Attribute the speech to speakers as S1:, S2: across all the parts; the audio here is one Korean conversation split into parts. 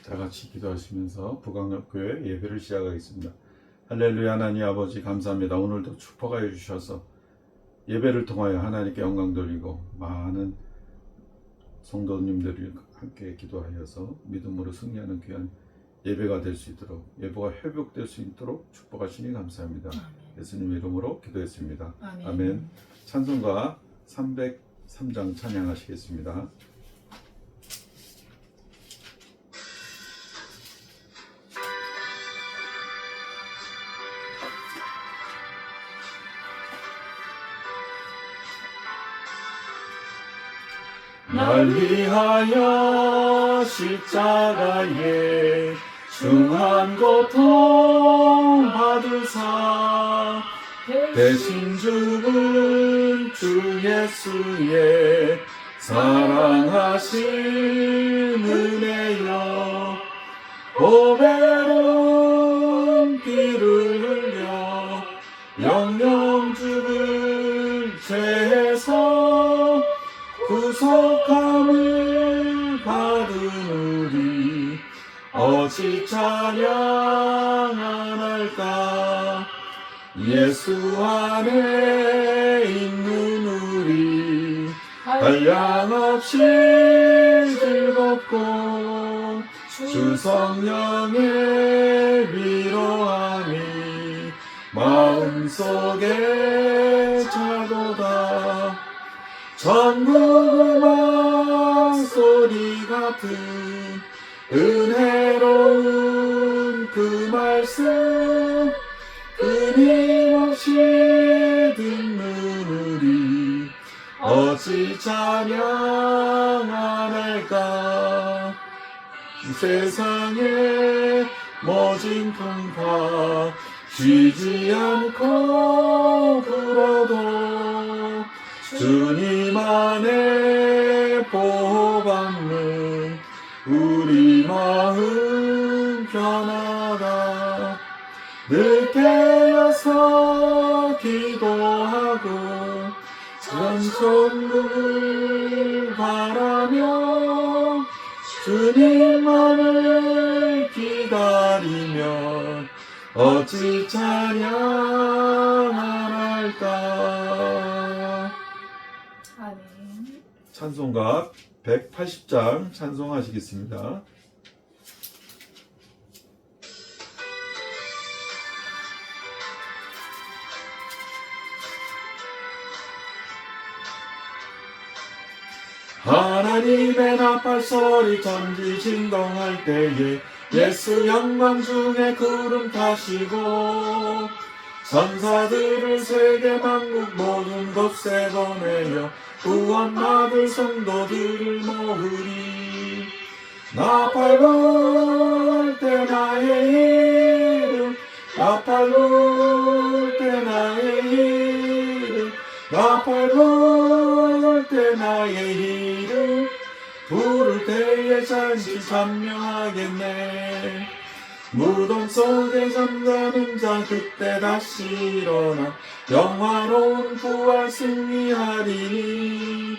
S1: 다 같이 기도하시면서 부강역교회 예배를 시작하겠습니다. 할렐루야. 하나님 아버지 감사합니다. 오늘도 축복하여 주셔서 예배를 통하여 하나님께 영광 돌리고 많은 성도님들이 함께 기도하여서 믿음으로 승리하는 귀한 예배가 될 수 있도록, 예배가 회복될 수 있도록 축복하시니 감사합니다. 예수님 이름으로 기도했습니다. 아멘. 찬송가 303장 찬양하시겠습니다. 날 위하여 십자가에 중한 고통 받으사 대신 죽은 주 예수의 사랑하신 은혜여, 보배로운 피를 흘려 영영 죽을 죄에서 구속함을 받은 우리 어찌 찬양 안 할까. 예수 안에 있는 우리 한량없이 즐겁고 주 성령의 위로함이 마음속에 차도다. 전국 음악 소리 같은 은혜로운 그 말씀 끊임없이 듣는 우리 어찌 찬양 안 할까. 이 세상의 모진 풍파 쉬지 않고 불어도 주님 안에 보호받는 우리 마음 편하다. 늘 깨어서 기도하고 전천국을 바라며 주님만을 기다리며 어찌 찬양 안 할까.
S2: 아멘.
S1: 찬송가 180장 찬송하시겠습니다. 하나님의 나팔소리 전지 진동할 때에 예수 영광 중에 구름 타시고 천사들을 세계 만국 모든 곳에 보내어 구원받을 성도들을 모으리. 나팔 불 때 나의 이름, 나팔 불 때 나의 이름, 나팔 불 때 나의 이름, 부를 때에 잔치 찬명하겠네. 무덤 속에 잠자는 자 그때 다시 일어나 영화로운 부활 승리하리니.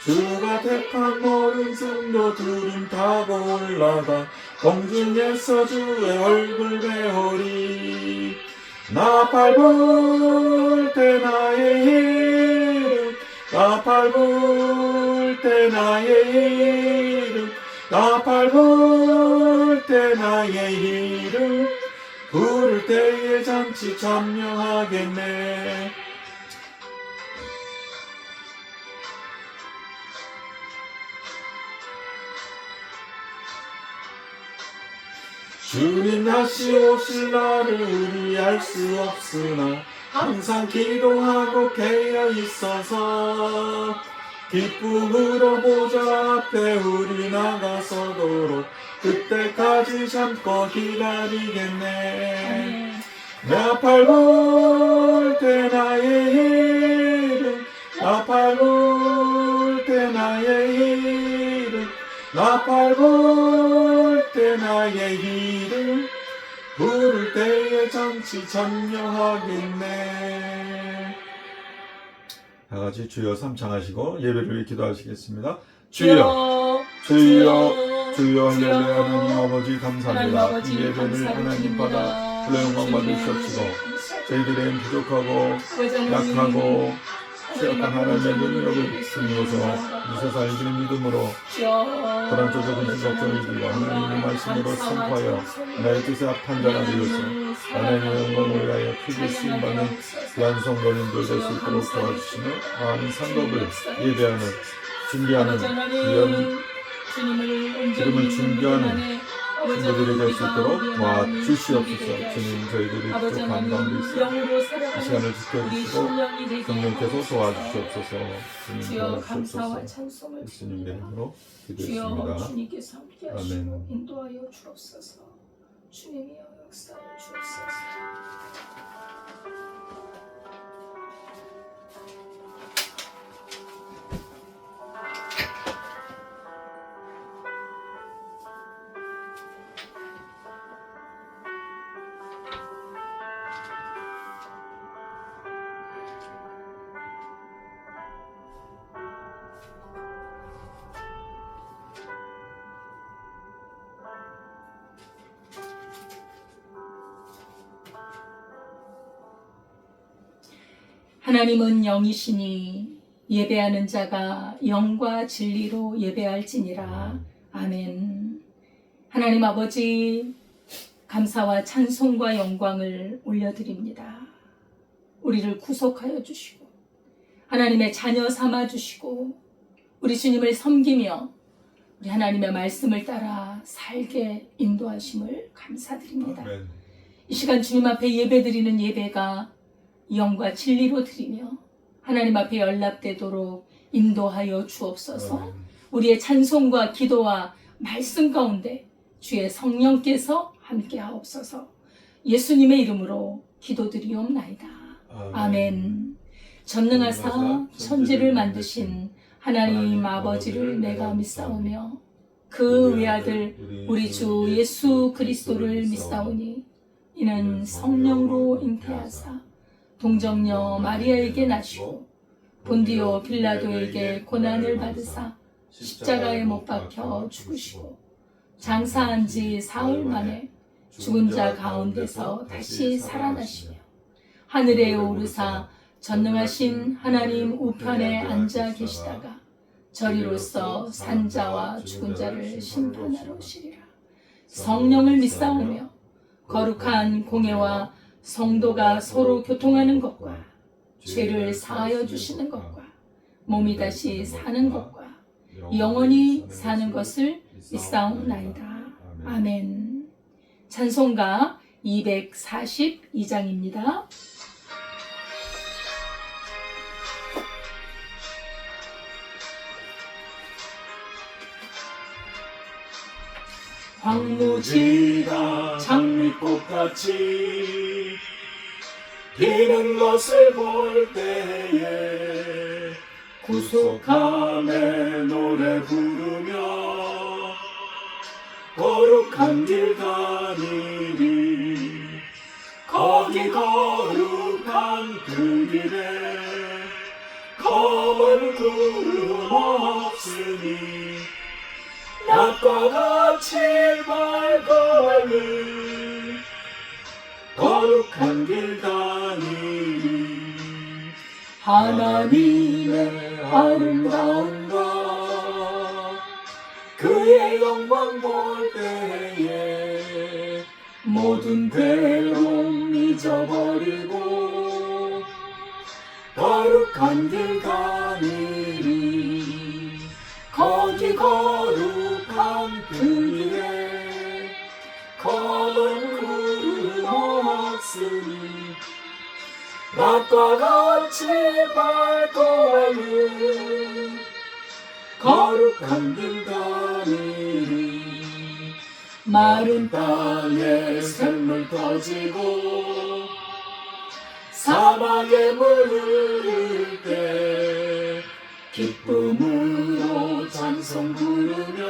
S1: 주가 택한 모든 성도들은 타고 올라가 공중에서 주의 얼굴 배우리. 나팔 불 때 나의 이름, 나팔 불 때 나의 이름, 나팔 불 때 나의 이름, 부를 때에 잔치 찬명하겠네. 주님 다시 오실 날을 우리 알 수 없으나 항상 기도하고 깨어 있어서 기쁨으로 보좌 앞에 우리 나가서도록 그때까지 참고 기다리겠네. 나팔 불 때 나의 이름, 나팔 불 때 나의 이름, 나팔 불 때 나의 이름, 부를 때에 잔치 찬명하겠네. 다같이 주여 삼창하시고 예배를 기도하시겠습니다. 주여, 주여, 주여 할렐루야. 하나님 아버지
S2: 하나님
S1: 감사합니다.
S2: 아버지
S1: 이 예배를
S2: 감사를
S1: 하나님
S2: 드립니다.
S1: 받아 불러 영광 받으시옵시고 저희들은 부족하고 약하고 취약한 하나님의 능력을 주님으로서 이 세상을 이기는 믿음으로 불안조적 근심걱정을 이기고 하나님의 말씀으로 선포하여 나의 뜻에 합한 자가 되어서 하나님의 영광을 위하여 크게 쓰임받는 귀한 성도님들 될 수 있도록 도와주시며 많은 상급을 예배하는 준비하는 귀한 기름을 준비하는 친구들이 될 수 있도록 도와주시옵소서. 주님 저희들이 부족한 가운데 있어 이 시간을 지켜주시고 성령께서 도와주시옵소서. 주님
S2: 주여 감사와
S1: 도와주시옵소서.
S2: 찬송을
S1: 예수님의
S2: 드립니다.
S1: 이름으로
S2: 주여
S1: 기도했습니다.
S2: 주님께서 함께 하시고
S1: 아멘.
S2: 인도하여 주옵소서. 주님이여 역사하여 주옵소서. 하나님은 영이시니 예배하는 자가 영과 진리로 예배할지니라. 아멘. 하나님 아버지 감사와 찬송과 영광을 올려드립니다. 우리를 구속하여 주시고 하나님의 자녀 삼아 주시고 우리 주님을 섬기며 우리 하나님의 말씀을 따라 살게 인도하심을 감사드립니다.
S1: 아멘.
S2: 이 시간 주님 앞에 예배드리는 예배가 영과 진리로 드리며 하나님 앞에 연락되도록 인도하여 주옵소서.
S1: 아멘.
S2: 우리의 찬송과 기도와 말씀 가운데 주의 성령께서 함께 하옵소서. 예수님의 이름으로 기도드리옵나이다. 아멘. 전능하사 천지를 만드신 하나님 아버지를 내가 믿사오며 그 외아들 우리 주 예수 그리스도를 믿사오니 이는 성령으로 잉태하사 동정녀 마리아에게 나시고 본디오 빌라도에게 고난을 받으사 십자가에 못 박혀 죽으시고 장사한 지 사흘 만에 죽은 자 가운데서 다시 살아나시며 하늘에 오르사 전능하신 하나님 우편에 앉아 계시다가 저리로서 산자와 죽은 자를 심판하러 오시리라. 성령을 믿사오며 거룩한 공예와 성도가 서로 교통하는 것과 죄를 사하여 주시는 것과 몸이 다시 사는 것과 영원히 사는 것을 믿사옵나이다. 아멘. 찬송가 242장입니다.
S3: 황무지가 장미꽃같이 피는 것을 볼 때에 구속함에 노래 부르며 거룩한 길 가니리. 거기 거룩한 그 길에 검은 구름 없으니 낮과 같이 밝아오는 거룩한 길 가니리. 하나님의 아름다움과 그의 영광 볼 때에 모든 괴로움 잊어버리고 거룩한 길 가니리. 거기 거룩한 그 길에 검은 구름 없으니 낮과 같이 밝아오는 거룩한 길 가니리. 마른 땅에 샘물 터지고 사막에 물 흐를 때 기쁨으로 찬송 부르며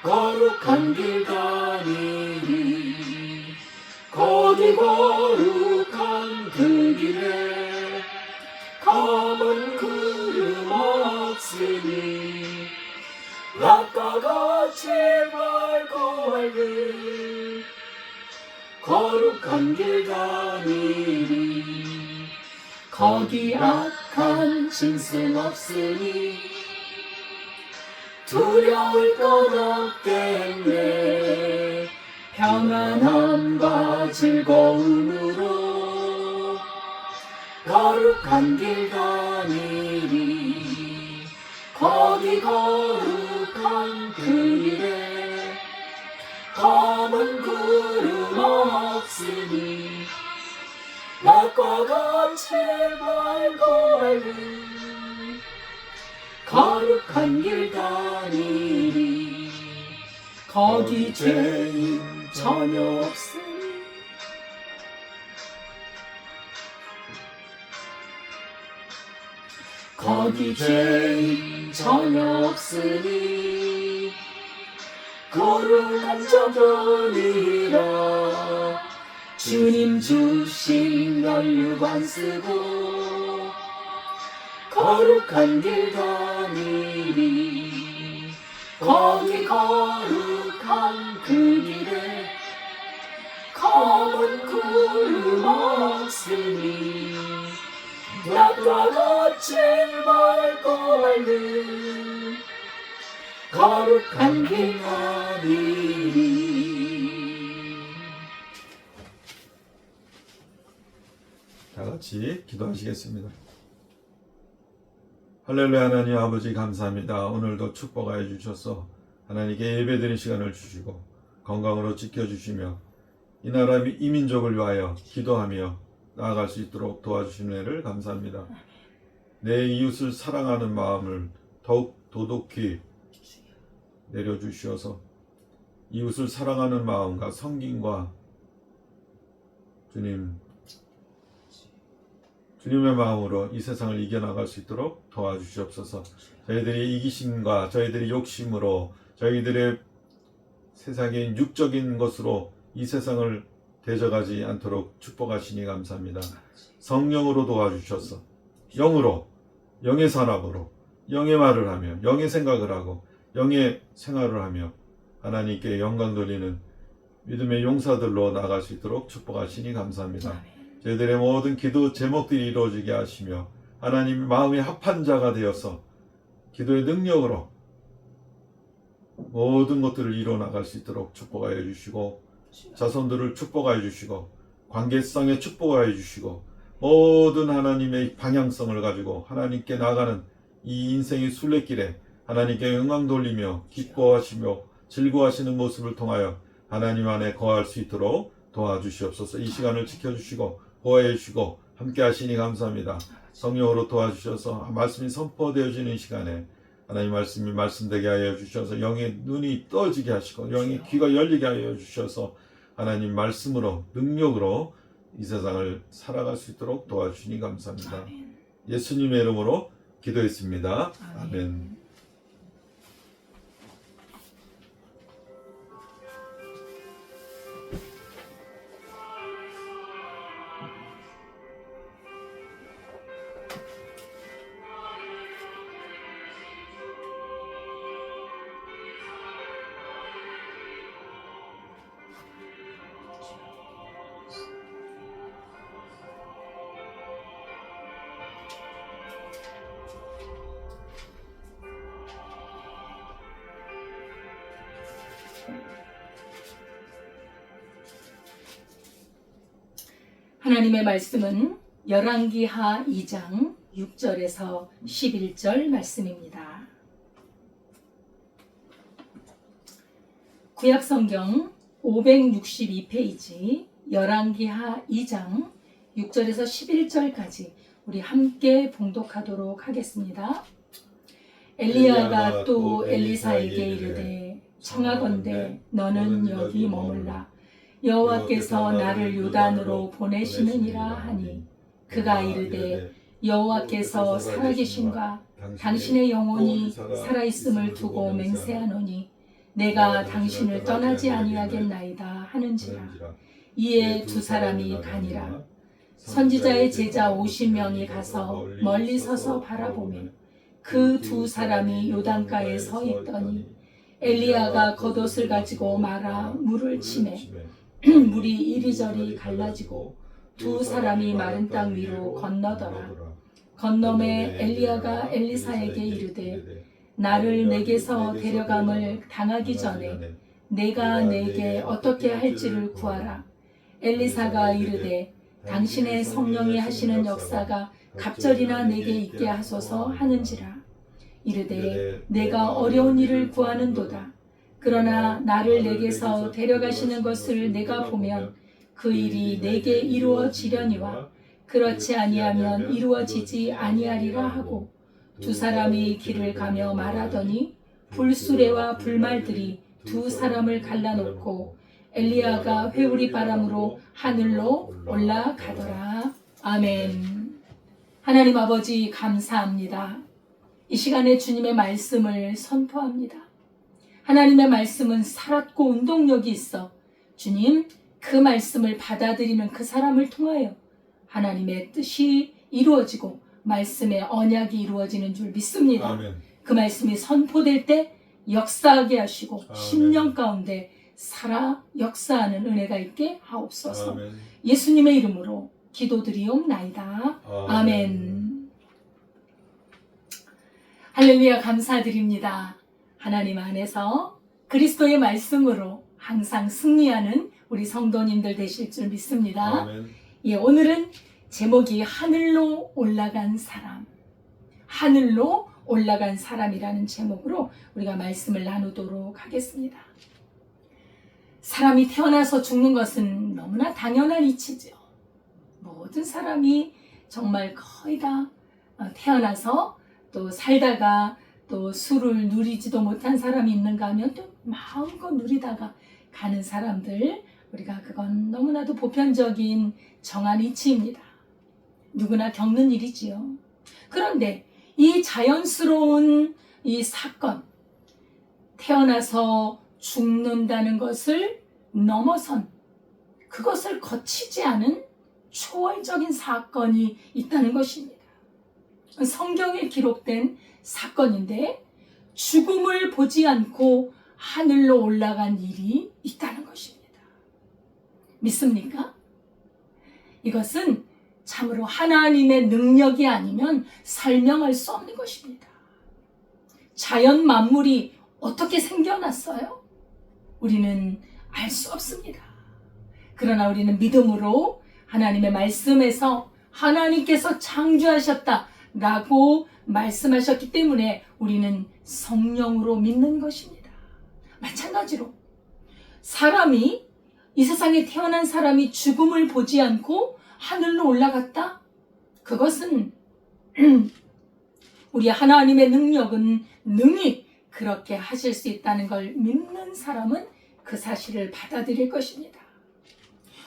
S3: 거룩한 길 가니리. 거기 거룩한 그 길에 검은 구름 없으니 낮과 같이 맑고 맑은 거룩한 길 가니리 거기 악한 짐승 없으니 두려울 것 없겠네 평안함과 즐거움으로 거룩한 길 가니리 거기 거룩한 그 길에 검은 구름 없으니 낮과 같이 맑고 맑은 거룩한 길 가니리 거기 죄인 전혀 없으니 거기 죄인 전혀 없으니 거룩한 자들이라 주님 주신 연유관 쓰고 거룩한 길 가니리 거기 거룩한 그 길에 검은 구름 없으니 낮과 같이 맑고 맑은 거룩한 길 가니리
S1: 다 같이 기도하시겠습니다. 할렐루야. 하나님 아버지 감사합니다. 오늘도 축복하여 주셔서 하나님께 예배드린 시간을 주시고 건강으로 지켜주시며 이 나라 이 민족을 위하여 기도하며 나아갈 수 있도록 도와주시는 은혜를 감사합니다. 내 이웃을 사랑하는 마음을 더욱 도독히 내려주시어서 이웃을 사랑하는 마음과 섬김과 주님의 마음으로 이 세상을 이겨나갈 수 있도록 도와주시옵소서. 저희들이 이기심과 저희들이 욕심으로 저희들의 세상의 육적인 것으로 이 세상을 대적하지 않도록 축복하시니 감사합니다. 성령으로 도와주셔서 영으로, 영의 산업으로, 영의 말을 하며 영의 생각을 하고 영의 생활을 하며 하나님께 영광 돌리는 믿음의 용사들로 나갈 수 있도록 축복하시니 감사합니다. 저희들의 모든 기도 제목들이 이루어지게 하시며 하나님 마음의 합한 자가 되어서 기도의 능력으로 모든 것들을 이루어나갈 수 있도록 축복하여 주시고 자손들을 축복하여 주시고 관계성에 축복하여 주시고 모든 하나님의 방향성을 가지고 하나님께 나가는 이 인생의 순례길에 하나님께 영광 돌리며 기뻐하시며 즐거워하시는 모습을 통하여 하나님 안에 거할 수 있도록 도와주시옵소서. 이 시간을 지켜주시고 보호해 주시고 함께 하시니 감사합니다. 성령으로 도와주셔서 말씀이 선포되어지는 시간에 하나님 말씀이 말씀되게 하여 주셔서 영의 눈이 떠지게 하시고 영의 귀가 열리게 하여 주셔서 하나님 말씀으로 능력으로 이 세상을 살아갈 수 있도록 도와주시니 감사합니다.
S2: 아멘.
S1: 예수님의 이름으로 기도했습니다. 아멘.
S2: 하나님의 말씀은 열왕기하 2장 6절에서 11절 말씀입니다. 구약성경 562페이지 열왕기하 2장 6절에서 11절까지 우리 함께 봉독하도록 하겠습니다. 엘리야가 또 엘리사에게 이르되 청하건대 너는 여기 머물라. 여호와께서 나를 요단으로 보내시느니라 하니 그가 이르되 여호와께서 살아계심과 당신의 영혼이 살아있음을 두고 맹세하노니 내가 당신을 떠나지 아니하겠나이다 하는지라. 이에 두 사람이 가니라. 선지자의 제자 50명이 가서 멀리 서서 바라보매 그 두 사람이 요단가에 서 있더니 엘리야가 겉옷을 가지고 말아 물을 치매 물이 이리저리 갈라지고 두 사람이 마른 땅 위로 건너더라. 건너매 엘리야가 엘리사에게 이르되 나를 내게서 데려감을 당하기 전에 내가 내게 어떻게 할지를 구하라. 엘리사가 이르되 당신의 성령이 하시는 역사가 갑절이나 내게 있게 하소서 하는지라. 이르되 내가 어려운 일을 구하는도다. 그러나 나를 내게서 데려가시는 것을 내가 보면 그 일이 내게 이루어지려니와 그렇지 아니하면 이루어지지 아니하리라 하고 두 사람이 길을 가며 말하더니 불수레와 불말들이 두 사람을 갈라놓고 엘리야가 회오리 바람으로 하늘로 올라가더라. 아멘. 하나님 아버지 감사합니다. 이 시간에 주님의 말씀을 선포합니다. 하나님의 말씀은 살았고 운동력이 있어 주님 그 말씀을 받아들이는 그 사람을 통하여 하나님의 뜻이 이루어지고 말씀의 언약이 이루어지는 줄 믿습니다.
S1: 아멘.
S2: 그 말씀이 선포될 때 역사하게 하시고
S1: 아멘.
S2: 10년 가운데 살아 역사하는 은혜가 있게 하옵소서.
S1: 아멘.
S2: 예수님의 이름으로 기도드리옵나이다. 아멘. 할렐루야. 감사드립니다. 하나님 안에서 그리스도의 말씀으로 항상 승리하는 우리 성도님들 되실 줄 믿습니다.
S1: 아멘.
S2: 예, 오늘은 제목이 하늘로 올라간 사람, 하늘로 올라간 사람이라는 제목으로 우리가 말씀을 나누도록 하겠습니다. 사람이 태어나서 죽는 것은 너무나 당연한 이치죠. 모든 사람이 정말 거의 다 태어나서 또 살다가 또 술을 누리지도 못한 사람이 있는가 하면 또 마음껏 누리다가 가는 사람들, 우리가 그건 너무나도 보편적인 정한 이치입니다. 누구나 겪는 일이지요. 그런데 이 자연스러운 이 사건, 태어나서 죽는다는 것을 넘어선, 그것을 거치지 않은 초월적인 사건이 있다는 것입니다. 성경에 기록된 사건인데 죽음을 보지 않고 하늘로 올라간 일이 있다는 것입니다. 믿습니까? 이것은 참으로 하나님의 능력이 아니면 설명할 수 없는 것입니다. 자연 만물이 어떻게 생겨났어요? 우리는 알 수 없습니다. 그러나 우리는 믿음으로 하나님의 말씀에서 하나님께서 창조하셨다라고 말씀하셨기 때문에 우리는 성령으로 믿는 것입니다. 마찬가지로 사람이, 이 세상에 태어난 사람이 죽음을 보지 않고 하늘로 올라갔다? 그것은 우리 하나님의 능력은 능히 그렇게 하실 수 있다는 걸 믿는 사람은 그 사실을 받아들일 것입니다.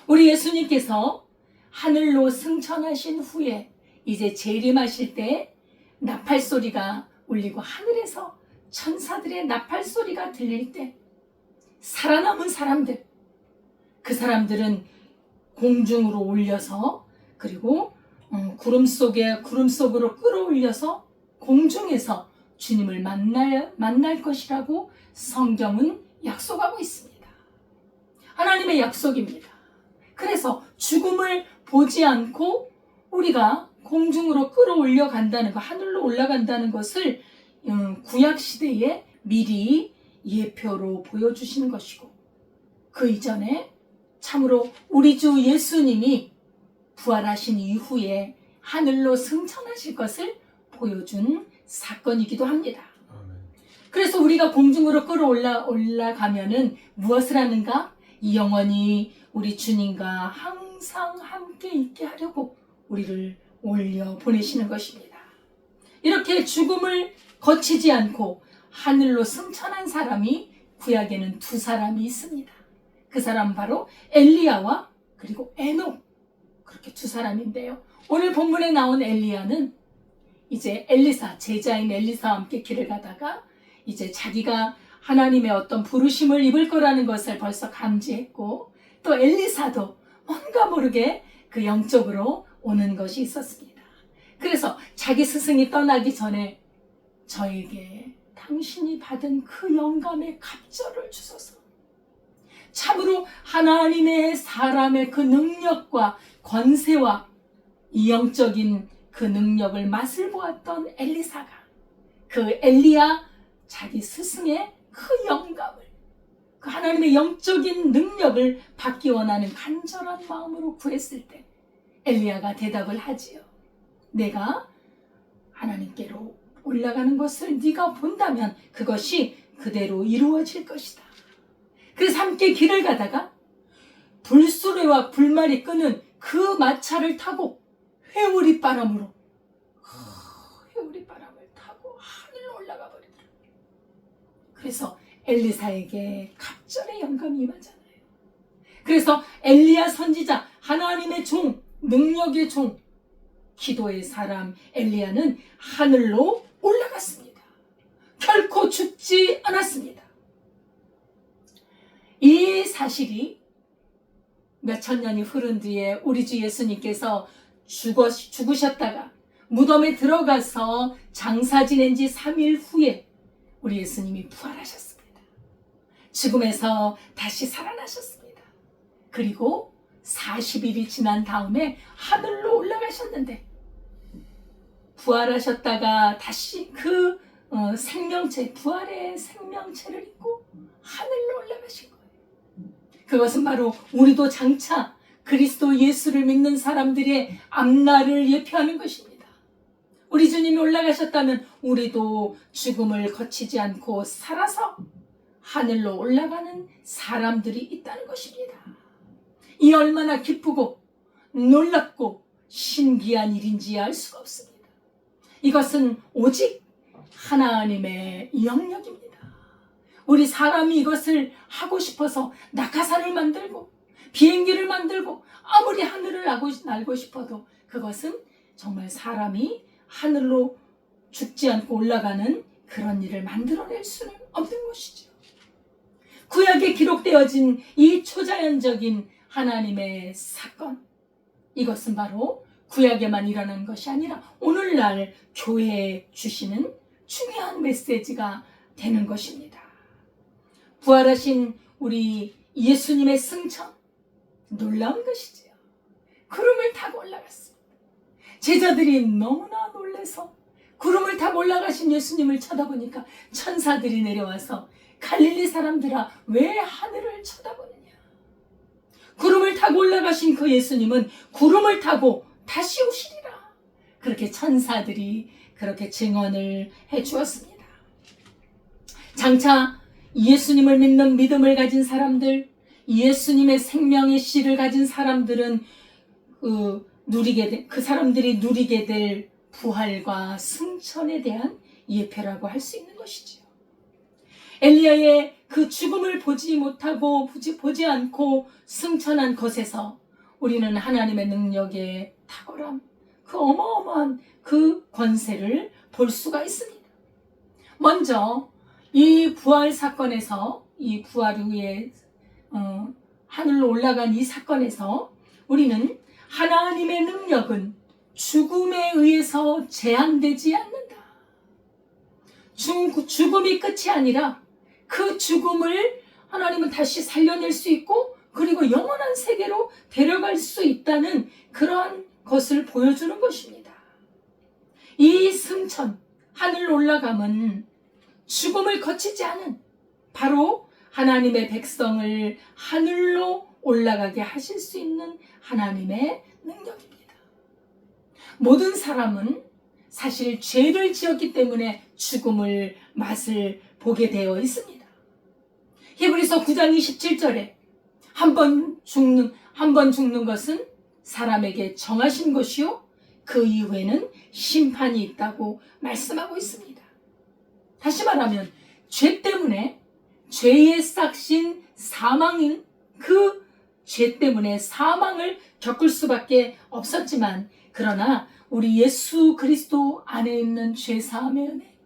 S2: 우리 예수님께서 하늘로 승천하신 후에 이제 재림하실 때 나팔 소리가 울리고 하늘에서 천사들의 나팔 소리가 들릴 때 살아남은 사람들, 그 사람들은 공중으로 올려서 그리고 구름 속으로 끌어올려서 공중에서 주님을 만날 것이라고 성경은 약속하고 있습니다. 하나님의 약속입니다. 그래서 죽음을 보지 않고 우리가 공중으로 끌어올려 간다는 것, 하늘로 올라간다는 것을 구약시대에 미리 예표로 보여주시는 것이고, 그 이전에 참으로 우리 주 예수님이 부활하신 이후에 하늘로 승천하실 것을 보여준 사건이기도 합니다. 그래서 우리가 공중으로 끌어올라가면은 무엇을 하는가? 영원히 우리 주님과 항상 함께 있게 하려고 우리를 올려 보내시는 것입니다. 이렇게 죽음을 거치지 않고 하늘로 승천한 사람이 구약에는 두 사람이 있습니다. 그 사람 바로 엘리야와 그리고 에녹, 그렇게 두 사람인데요. 오늘 본문에 나온 엘리야는 이제 제자인 엘리사와 함께 길을 가다가 이제 자기가 하나님의 어떤 부르심을 입을 거라는 것을 벌써 감지했고, 또 엘리사도 뭔가 모르게 그 영적으로 오는 것이 있었습니다. 그래서 자기 스승이 떠나기 전에 저에게 당신이 받은 그 영감의 갑절을 주소서. 참으로 하나님의 사람의 그 능력과 권세와 이 영적인 그 능력을 맛을 보았던 엘리사가 그 엘리야 자기 스승의 그 영감을, 그 하나님의 영적인 능력을 받기 원하는 간절한 마음으로 구했을 때 엘리야가 대답을 하지요. 내가 하나님께로 올라가는 것을 네가 본다면 그것이 그대로 이루어질 것이다. 그래서 함께 길을 가다가 불수레와 불말이 끄는 그 마차를 타고 회오리 바람을 타고 하늘로 올라가 버리더라고요. 그래서 엘리사에게 갑절의 영감이 임하잖아요. 그래서 엘리야 선지자, 하나님의 종, 능력의 종, 기도의 사람 엘리야는 하늘로 올라갔습니다. 결코 죽지 않았습니다. 이 사실이 몇천 년이 흐른 뒤에 우리 주 예수님께서 죽으셨다가 무덤에 들어가서 장사 지낸 지 3일 후에 우리 예수님이 부활하셨습니다. 죽음에서 다시 살아나셨습니다. 그리고 40일이 지난 다음에 하늘로 올라가셨는데 부활하셨다가 다시 그 생명체, 부활의 생명체를 입고 하늘로 올라가신 거예요. 그것은 바로 우리도 장차 그리스도 예수를 믿는 사람들의 앞날을 예표하는 것입니다. 우리 주님이 올라가셨다면 우리도 죽음을 거치지 않고 살아서 하늘로 올라가는 사람들이 있다는 것입니다. 이 얼마나 기쁘고 놀랍고 신기한 일인지 알 수가 없습니다. 이것은 오직 하나님의 영역입니다. 우리 사람이 이것을 하고 싶어서 낙하산을 만들고 비행기를 만들고 아무리 하늘을 날고 싶어도 그것은 정말 사람이 하늘로 죽지 않고 올라가는 그런 일을 만들어낼 수는 없는 것이죠. 구약에 기록되어진 이 초자연적인 하나님의 사건, 이것은 바로 구약에만 일어난 것이 아니라 오늘날 교회에 주시는 중요한 메시지가 되는 것입니다. 부활하신 우리 예수님의 승천, 놀라운 것이지요. 구름을 타고 올라갔습니다. 제자들이 너무나 놀라서 구름을 타고 올라가신 예수님을 쳐다보니까 천사들이 내려와서 갈릴리 사람들아 왜 하늘을 쳐다보느냐. 구름을 타고 올라가신 그 예수님은 구름을 타고 다시 오시리라. 그렇게 천사들이 그렇게 증언을 해 주었습니다. 장차 예수님을 믿는 믿음을 가진 사람들, 예수님의 생명의 씨를 가진 사람들은 그 사람들이 누리게 될 부활과 승천에 대한 예표라고 할 수 있는 것이지요. 엘리야의 그 죽음을 보지 않고 승천한 것에서 우리는 하나님의 능력의 탁월함, 그 어마어마한 그 권세를 볼 수가 있습니다. 먼저 이 부활 사건에서, 이 부활 후에 하늘로 올라간 이 사건에서 우리는 하나님의 능력은 죽음에 의해서 제한되지 않는다. 죽음이 끝이 아니라 그 죽음을 하나님은 다시 살려낼 수 있고 그리고 영원한 세계로 데려갈 수 있다는 그러한 것을 보여주는 것입니다. 이 승천, 하늘로 올라감은 죽음을 거치지 않은 바로 하나님의 백성을 하늘로 올라가게 하실 수 있는 하나님의 능력입니다. 모든 사람은 사실 죄를 지었기 때문에 죽음을 맛을 보게 되어 있습니다. 히브리서 9장 27절에 한 번 죽는 것은 사람에게 정하신 것이요 그 이후에는 심판이 있다고 말씀하고 있습니다. 다시 말하면 죄 때문에 죄의 싹신 사망인 그 죄 때문에 사망을 겪을 수밖에 없었지만 그러나 우리 예수 그리스도 안에 있는 죄사함의 은혜,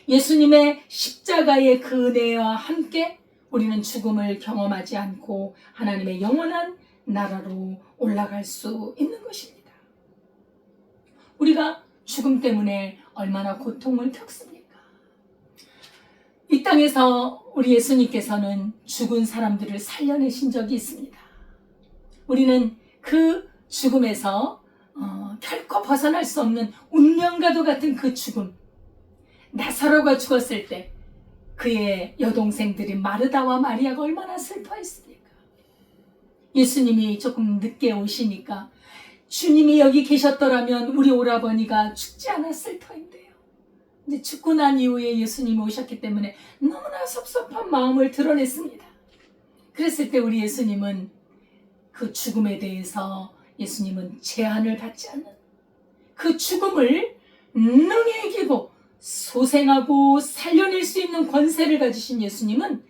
S2: 예수님의 십자가의 그 은혜와 함께 우리는 죽음을 경험하지 않고 하나님의 영원한 나라로 올라갈 수 있는 것입니다. 우리가 죽음 때문에 얼마나 고통을 겪습니까? 이 땅에서 우리 예수님께서는 죽은 사람들을 살려내신 적이 있습니다. 우리는 그 죽음에서 결코 벗어날 수 없는 운명과도 같은 그 죽음, 나사로가 죽었을 때 그의 여동생들이 마르다와 마리아가 얼마나 슬퍼했습니까? 예수님이 조금 늦게 오시니까 주님이 여기 계셨더라면 우리 오라버니가 죽지 않았을 터인데요. 이제 죽고 난 이후에 예수님이 오셨기 때문에 너무나 섭섭한 마음을 드러냈습니다. 그랬을 때 우리 예수님은 그 죽음에 대해서 예수님은 제한을 받지 않는 그 죽음을 능히 이기고 소생하고 살려낼 수 있는 권세를 가지신 예수님은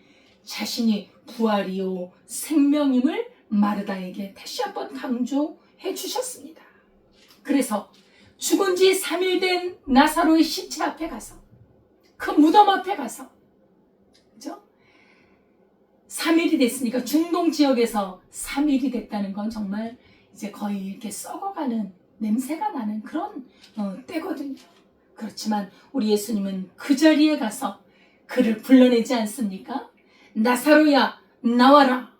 S2: 자신이 부활이요 생명임을 마르다에게 다시 한번 강조해 주셨습니다. 그래서 죽은 지 3일 된 나사로의 시체 앞에 가서 그 무덤 앞에 가서 그죠? 3일이 됐으니까 중동 지역에서 3일이 됐다는 건 정말 이제 거의 이렇게 썩어가는 냄새가 나는 그런 때거든요. 그렇지만 우리 예수님은 그 자리에 가서 그를 불러내지 않습니까? 나사로야 나와라.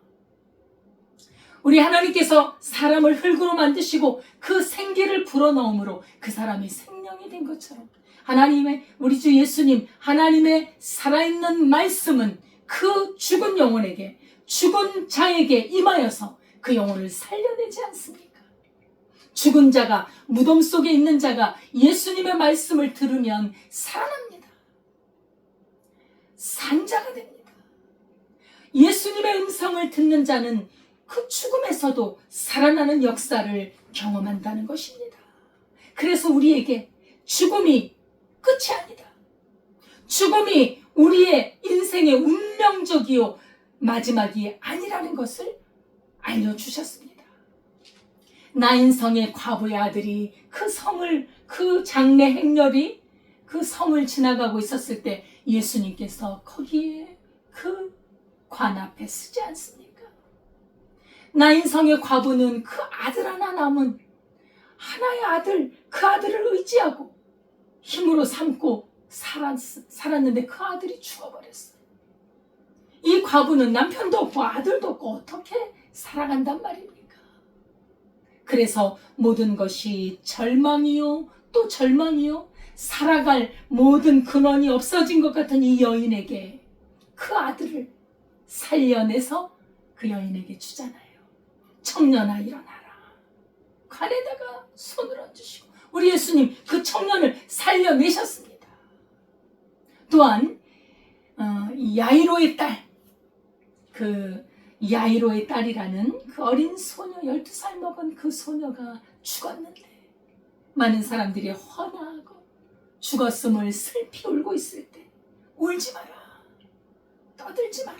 S2: 우리 하나님께서 사람을 흙으로 만드시고 그 생기를 불어넣음으로 그 사람이 생명이 된 것처럼 하나님의 우리 주 예수님 하나님의 살아있는 말씀은 그 죽은 영혼에게 죽은 자에게 임하여서 그 영혼을 살려내지 않습니까? 죽은 자가 무덤 속에 있는 자가 예수님의 말씀을 들으면 살아납니다. 산자가 됩니다. 예수님의 음성을 듣는 자는 그 죽음에서도 살아나는 역사를 경험한다는 것입니다. 그래서 우리에게 죽음이 끝이 아니다. 죽음이 우리의 인생의 운명적이요 마지막이 아니라는 것을 알려주셨습니다. 나인성의 과부의 아들이 그 장례 행렬이 그 성을 지나가고 있었을 때 예수님께서 거기에 그 관 앞에 서지 않습니까? 나인성의 과부는 그 아들 하나 남은 하나의 아들, 그 아들을 의지하고 힘으로 삼고 살았는데 그 아들이 죽어버렸어요. 이 과부는 남편도 없고 아들도 없고 어떻게 살아간단 말입니까? 그래서 모든 것이 절망이요 또 절망이요 살아갈 모든 근원이 없어진 것 같은 이 여인에게 그 아들을 살려내서 그 여인에게 주잖아요. 청년아 일어나라. 관에다가 손을 얹으시고 우리 예수님 그 청년을 살려내셨습니다. 또한 야이로의 딸, 그 야이로의 딸이라는 그 어린 소녀 12살 먹은 그 소녀가 죽었는데 많은 사람들이 헌화하고 죽었음을 슬피 울고 있을 때 울지 마라, 떠들지 마라,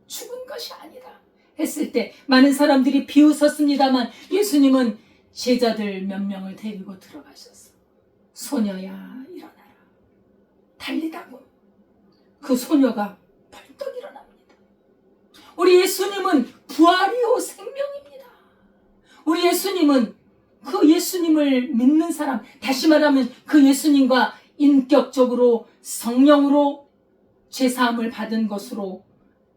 S2: 죽은 것이 아니다 했을 때 많은 사람들이 비웃었습니다만 예수님은 제자들 몇 명을 데리고 들어가셨어. 소녀야 일어나라. 달리다고 그 소녀가 벌떡 일어납니다. 우리 예수님은 부활이요 생명입니다. 우리 예수님은 그 예수님을 믿는 사람, 다시 말하면 그 예수님과 인격적으로 성령으로 죄사함을 받은 것으로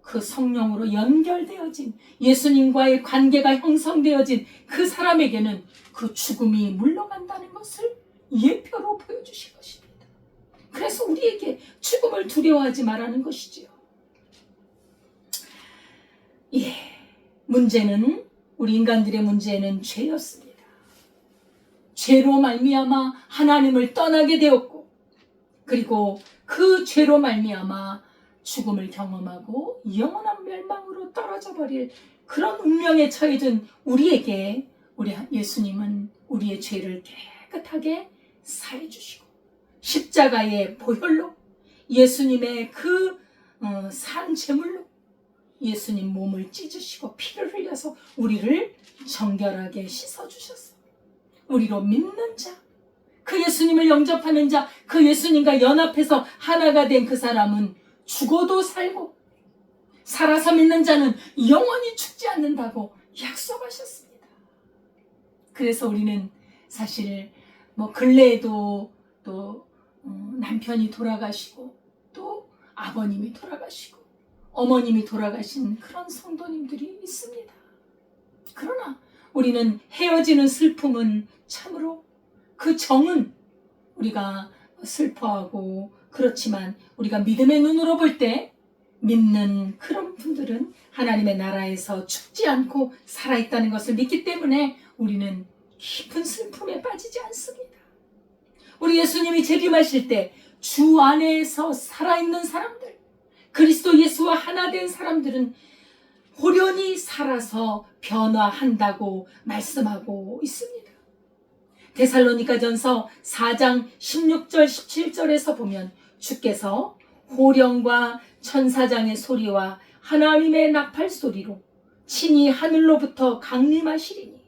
S2: 그 성령으로 연결되어진 예수님과의 관계가 형성되어진 그 사람에게는 그 죽음이 물러간다는 것을 예표로 보여주신 것입니다. 그래서 우리에게 죽음을 두려워하지 말라는 것이지요. 문제는 우리 인간들의 문제는 죄였습니다. 죄로 말미암아 하나님을 떠나게 되었고 그리고 그 죄로 말미암아 죽음을 경험하고 영원한 멸망으로 떨어져 버릴 그런 운명에 처해진 우리에게 우리 예수님은 우리의 죄를 깨끗하게 사해 주시고 십자가의 보혈로 예수님의 그 산 제물로 예수님 몸을 찢으시고 피를 흘려서 우리를 정결하게 씻어주셨어. 우리로 믿는 자, 그 예수님을 영접하는 자, 그 예수님과 연합해서 하나가 된 그 사람은 죽어도 살고 살아서 믿는 자는 영원히 죽지 않는다고 약속하셨습니다. 그래서 우리는 사실 근래에도 또 남편이 돌아가시고 또 아버님이 돌아가시고 어머님이 돌아가신 그런 성도님들이 있습니다. 그러나 우리는 헤어지는 슬픔은 참으로 그 정은 우리가 슬퍼하고, 그렇지만 우리가 믿음의 눈으로 볼 때 믿는 그런 분들은 하나님의 나라에서 죽지 않고 살아있다는 것을 믿기 때문에 우리는 깊은 슬픔에 빠지지 않습니다. 우리 예수님이 재림하실 때 주 안에서 살아있는 사람들, 그리스도 예수와 하나 된 사람들은 호련히 살아서 변화한다고 말씀하고 있습니다. 데살로니가전서 4장 16절 17절에서 보면 주께서 호령과 천사장의 소리와 하나님의 나팔 소리로 친히 하늘로부터 강림하시리니,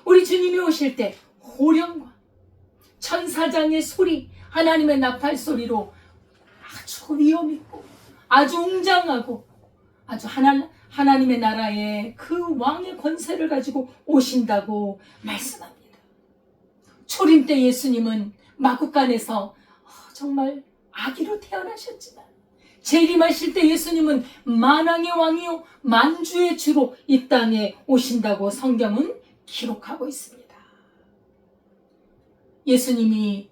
S2: 우리 주님이 오실 때 호령과 천사장의 소리, 하나님의 나팔 소리로 아주 위엄있고 아주 웅장하고 아주 하나님의 나라의 그 왕의 권세를 가지고 오신다고 말씀합니다. 초림 때 예수님은 마구간에서 정말 아기로 태어나셨지만 재림하실 때 예수님은 만왕의 왕이요 만주의 주로 이 땅에 오신다고 성경은 기록하고 있습니다. 예수님이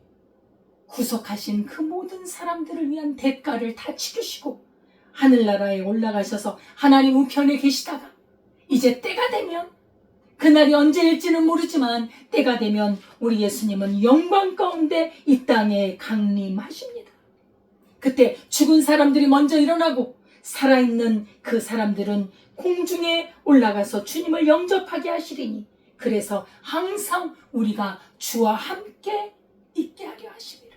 S2: 구속하신 그 모든 사람들을 위한 대가를 다 치르시고 하늘나라에 올라가셔서 하나님 우편에 계시다가 이제 때가 되면, 그날이 언제일지는 모르지만 때가 되면 우리 예수님은 영광 가운데 이 땅에 강림하십니다. 그때 죽은 사람들이 먼저 일어나고 살아있는 그 사람들은 공중에 올라가서 주님을 영접하게 하시리니, 그래서 항상 우리가 주와 함께 있게 하려 하십니다.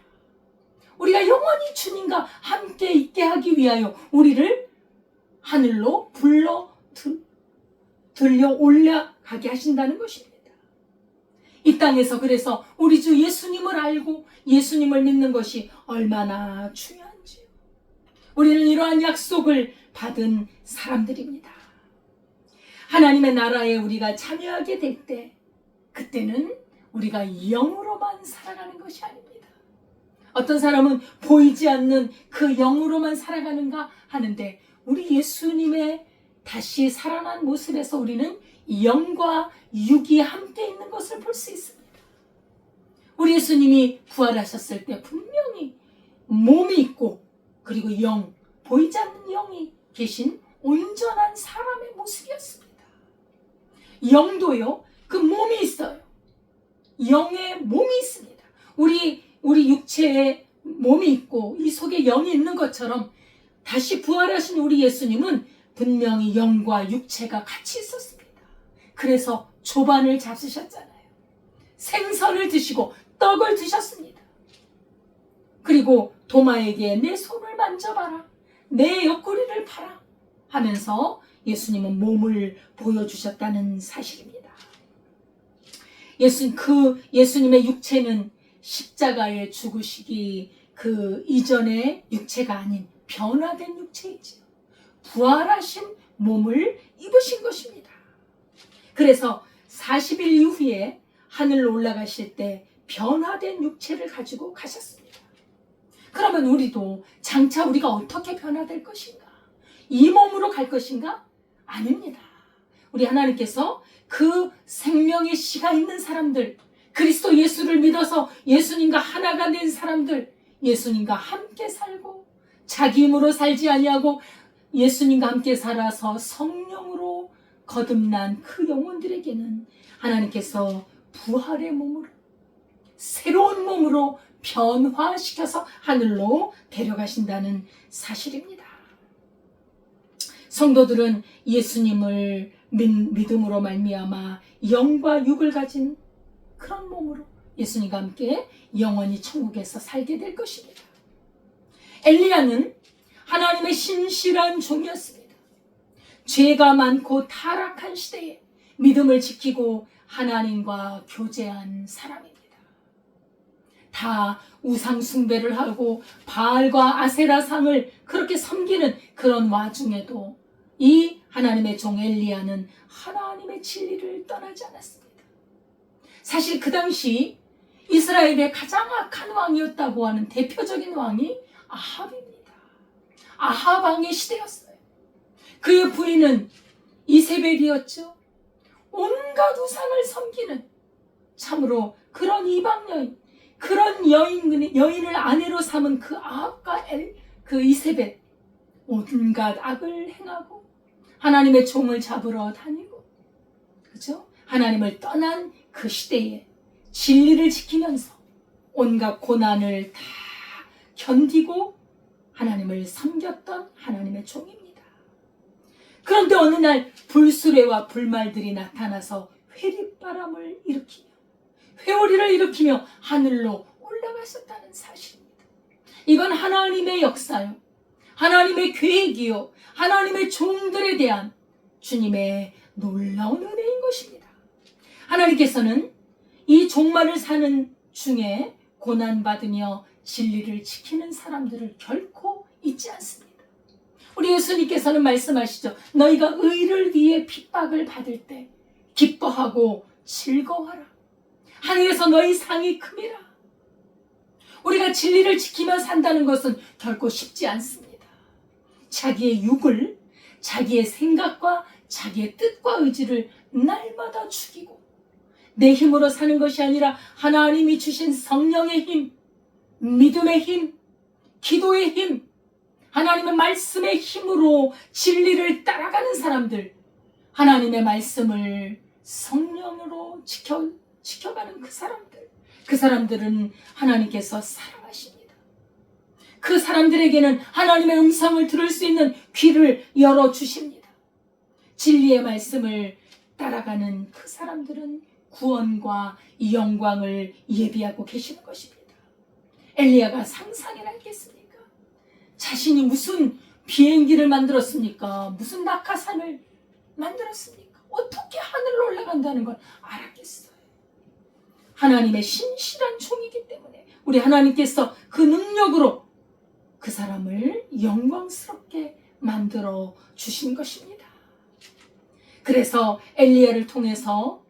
S2: 우리가 영원히 주님과 함께 있게 하기 위하여 우리를 하늘로 들려 올라가게 하신다는 것입니다. 이 땅에서 그래서 우리 주 예수님을 알고 예수님을 믿는 것이 얼마나 중요한지요. 우리는 이러한 약속을 받은 사람들입니다. 하나님의 나라에 우리가 참여하게 될 때, 그때는 우리가 영으로만 살아가는 것이 아닙니다. 어떤 사람은 보이지 않는 그 영으로만 살아가는가 하는데, 우리 예수님의 다시 살아난 모습에서 우리는 영과 육이 함께 있는 것을 볼 수 있습니다. 우리 예수님이 부활하셨을 때 분명히 몸이 있고, 그리고 영, 보이지 않는 영이 계신 온전한 사람의 모습이었습니다. 영도요, 그 몸이 있어요. 영의 몸이 있습니다. 우리 육체에 몸이 있고 이 속에 영이 있는 것처럼 다시 부활하신 우리 예수님은 분명히 영과 육체가 같이 있었습니다. 그래서 조반을 잡수셨잖아요. 생선을 드시고 떡을 드셨습니다. 그리고 도마에게 내 손을 만져봐라, 내 옆구리를 봐라 하면서 예수님은 몸을 보여주셨다는 사실입니다. 예수님의 육체는 십자가에 죽으시기 그 이전의 육체가 아닌 변화된 육체이지요. 부활하신 몸을 입으신 것입니다. 그래서 40일 이후에 하늘로 올라가실 때 변화된 육체를 가지고 가셨습니다. 그러면 우리도 장차 우리가 어떻게 변화될 것인가? 이 몸으로 갈 것인가? 아닙니다. 우리 하나님께서 그 생명의 씨가 있는 사람들, 그리스도 예수를 믿어서 예수님과 하나가 된 사람들, 예수님과 함께 살고 자기 힘으로 살지 아니하고 예수님과 함께 살아서 성령으로 거듭난 그 영혼들에게는 하나님께서 부활의 몸으로, 새로운 몸으로 변화시켜서 하늘로 데려가신다는 사실입니다. 성도들은 예수님을 믿음으로 말미암아 영과 육을 가진 그런 몸으로 예수님과 함께 영원히 천국에서 살게 될 것입니다. 엘리야는 하나님의 신실한 종이었습니다. 죄가 많고 타락한 시대에 믿음을 지키고 하나님과 교제한 사람입니다. 다 우상 숭배를 하고 바알과 아세라상을 그렇게 섬기는 그런 와중에도 이 하나님의 종 엘리야는 하나님의 진리를 떠나지 않았습니다. 사실 그 당시 이스라엘의 가장 악한 왕이었다고 하는 대표적인 왕이 아합입니다. 아합 왕의 시대였어요. 그의 부인은 이세벨이었죠. 온갖 우상을 섬기는, 참으로 그런 이방 여인, 그런 여인을 아내로 삼은 그 아합과 그 이세벨, 온갖 악을 행하고 하나님의 종을 잡으러 다니고, 그죠? 하나님을 떠난 그 시대에 진리를 지키면서 온갖 고난을 다 견디고 하나님을 섬겼던 하나님의 종입니다. 그런데 어느 날 불수레와 불말들이 나타나서 회립바람을 일으키며 회오리를 일으키며 하늘로 올라가셨다는 사실입니다. 이건 하나님의 역사요, 하나님의 계획이요, 하나님의 종들에 대한 주님의 놀라운 은혜인 것입니다. 하나님께서는 이 종말을 사는 중에 고난받으며 진리를 지키는 사람들을 결코 잊지 않습니다. 우리 예수님께서는 말씀하시죠. 너희가 의를 위해 핍박을 받을 때 기뻐하고 즐거워하라. 하늘에서 너희 상이 큼이라. 우리가 진리를 지키며 산다는 것은 결코 쉽지 않습니다. 자기의 육을, 자기의 생각과 자기의 뜻과 의지를 날마다 죽이고 내 힘으로 사는 것이 아니라 하나님이 주신 성령의 힘, 믿음의 힘, 기도의 힘, 하나님의 말씀의 힘으로 진리를 따라가는 사람들, 하나님의 말씀을 성령으로 지켜가는 그 사람들은 하나님께서 사랑하십니다. 그 사람들에게는 하나님의 음성을 들을 수 있는 귀를 열어주십니다. 진리의 말씀을 따라가는 그 사람들은 구원과 영광을 예비하고 계시는 것입니다. 엘리야가 상상이나 했겠습니까? 자신이 무슨 비행기를 만들었습니까? 무슨 낙하산을 만들었습니까? 어떻게 하늘로 올라간다는 걸 알았겠어요? 하나님의 신실한 종이기 때문에 우리 하나님께서 그 능력으로 그 사람을 영광스럽게 만들어 주신 것입니다. 그래서 엘리야를 통해서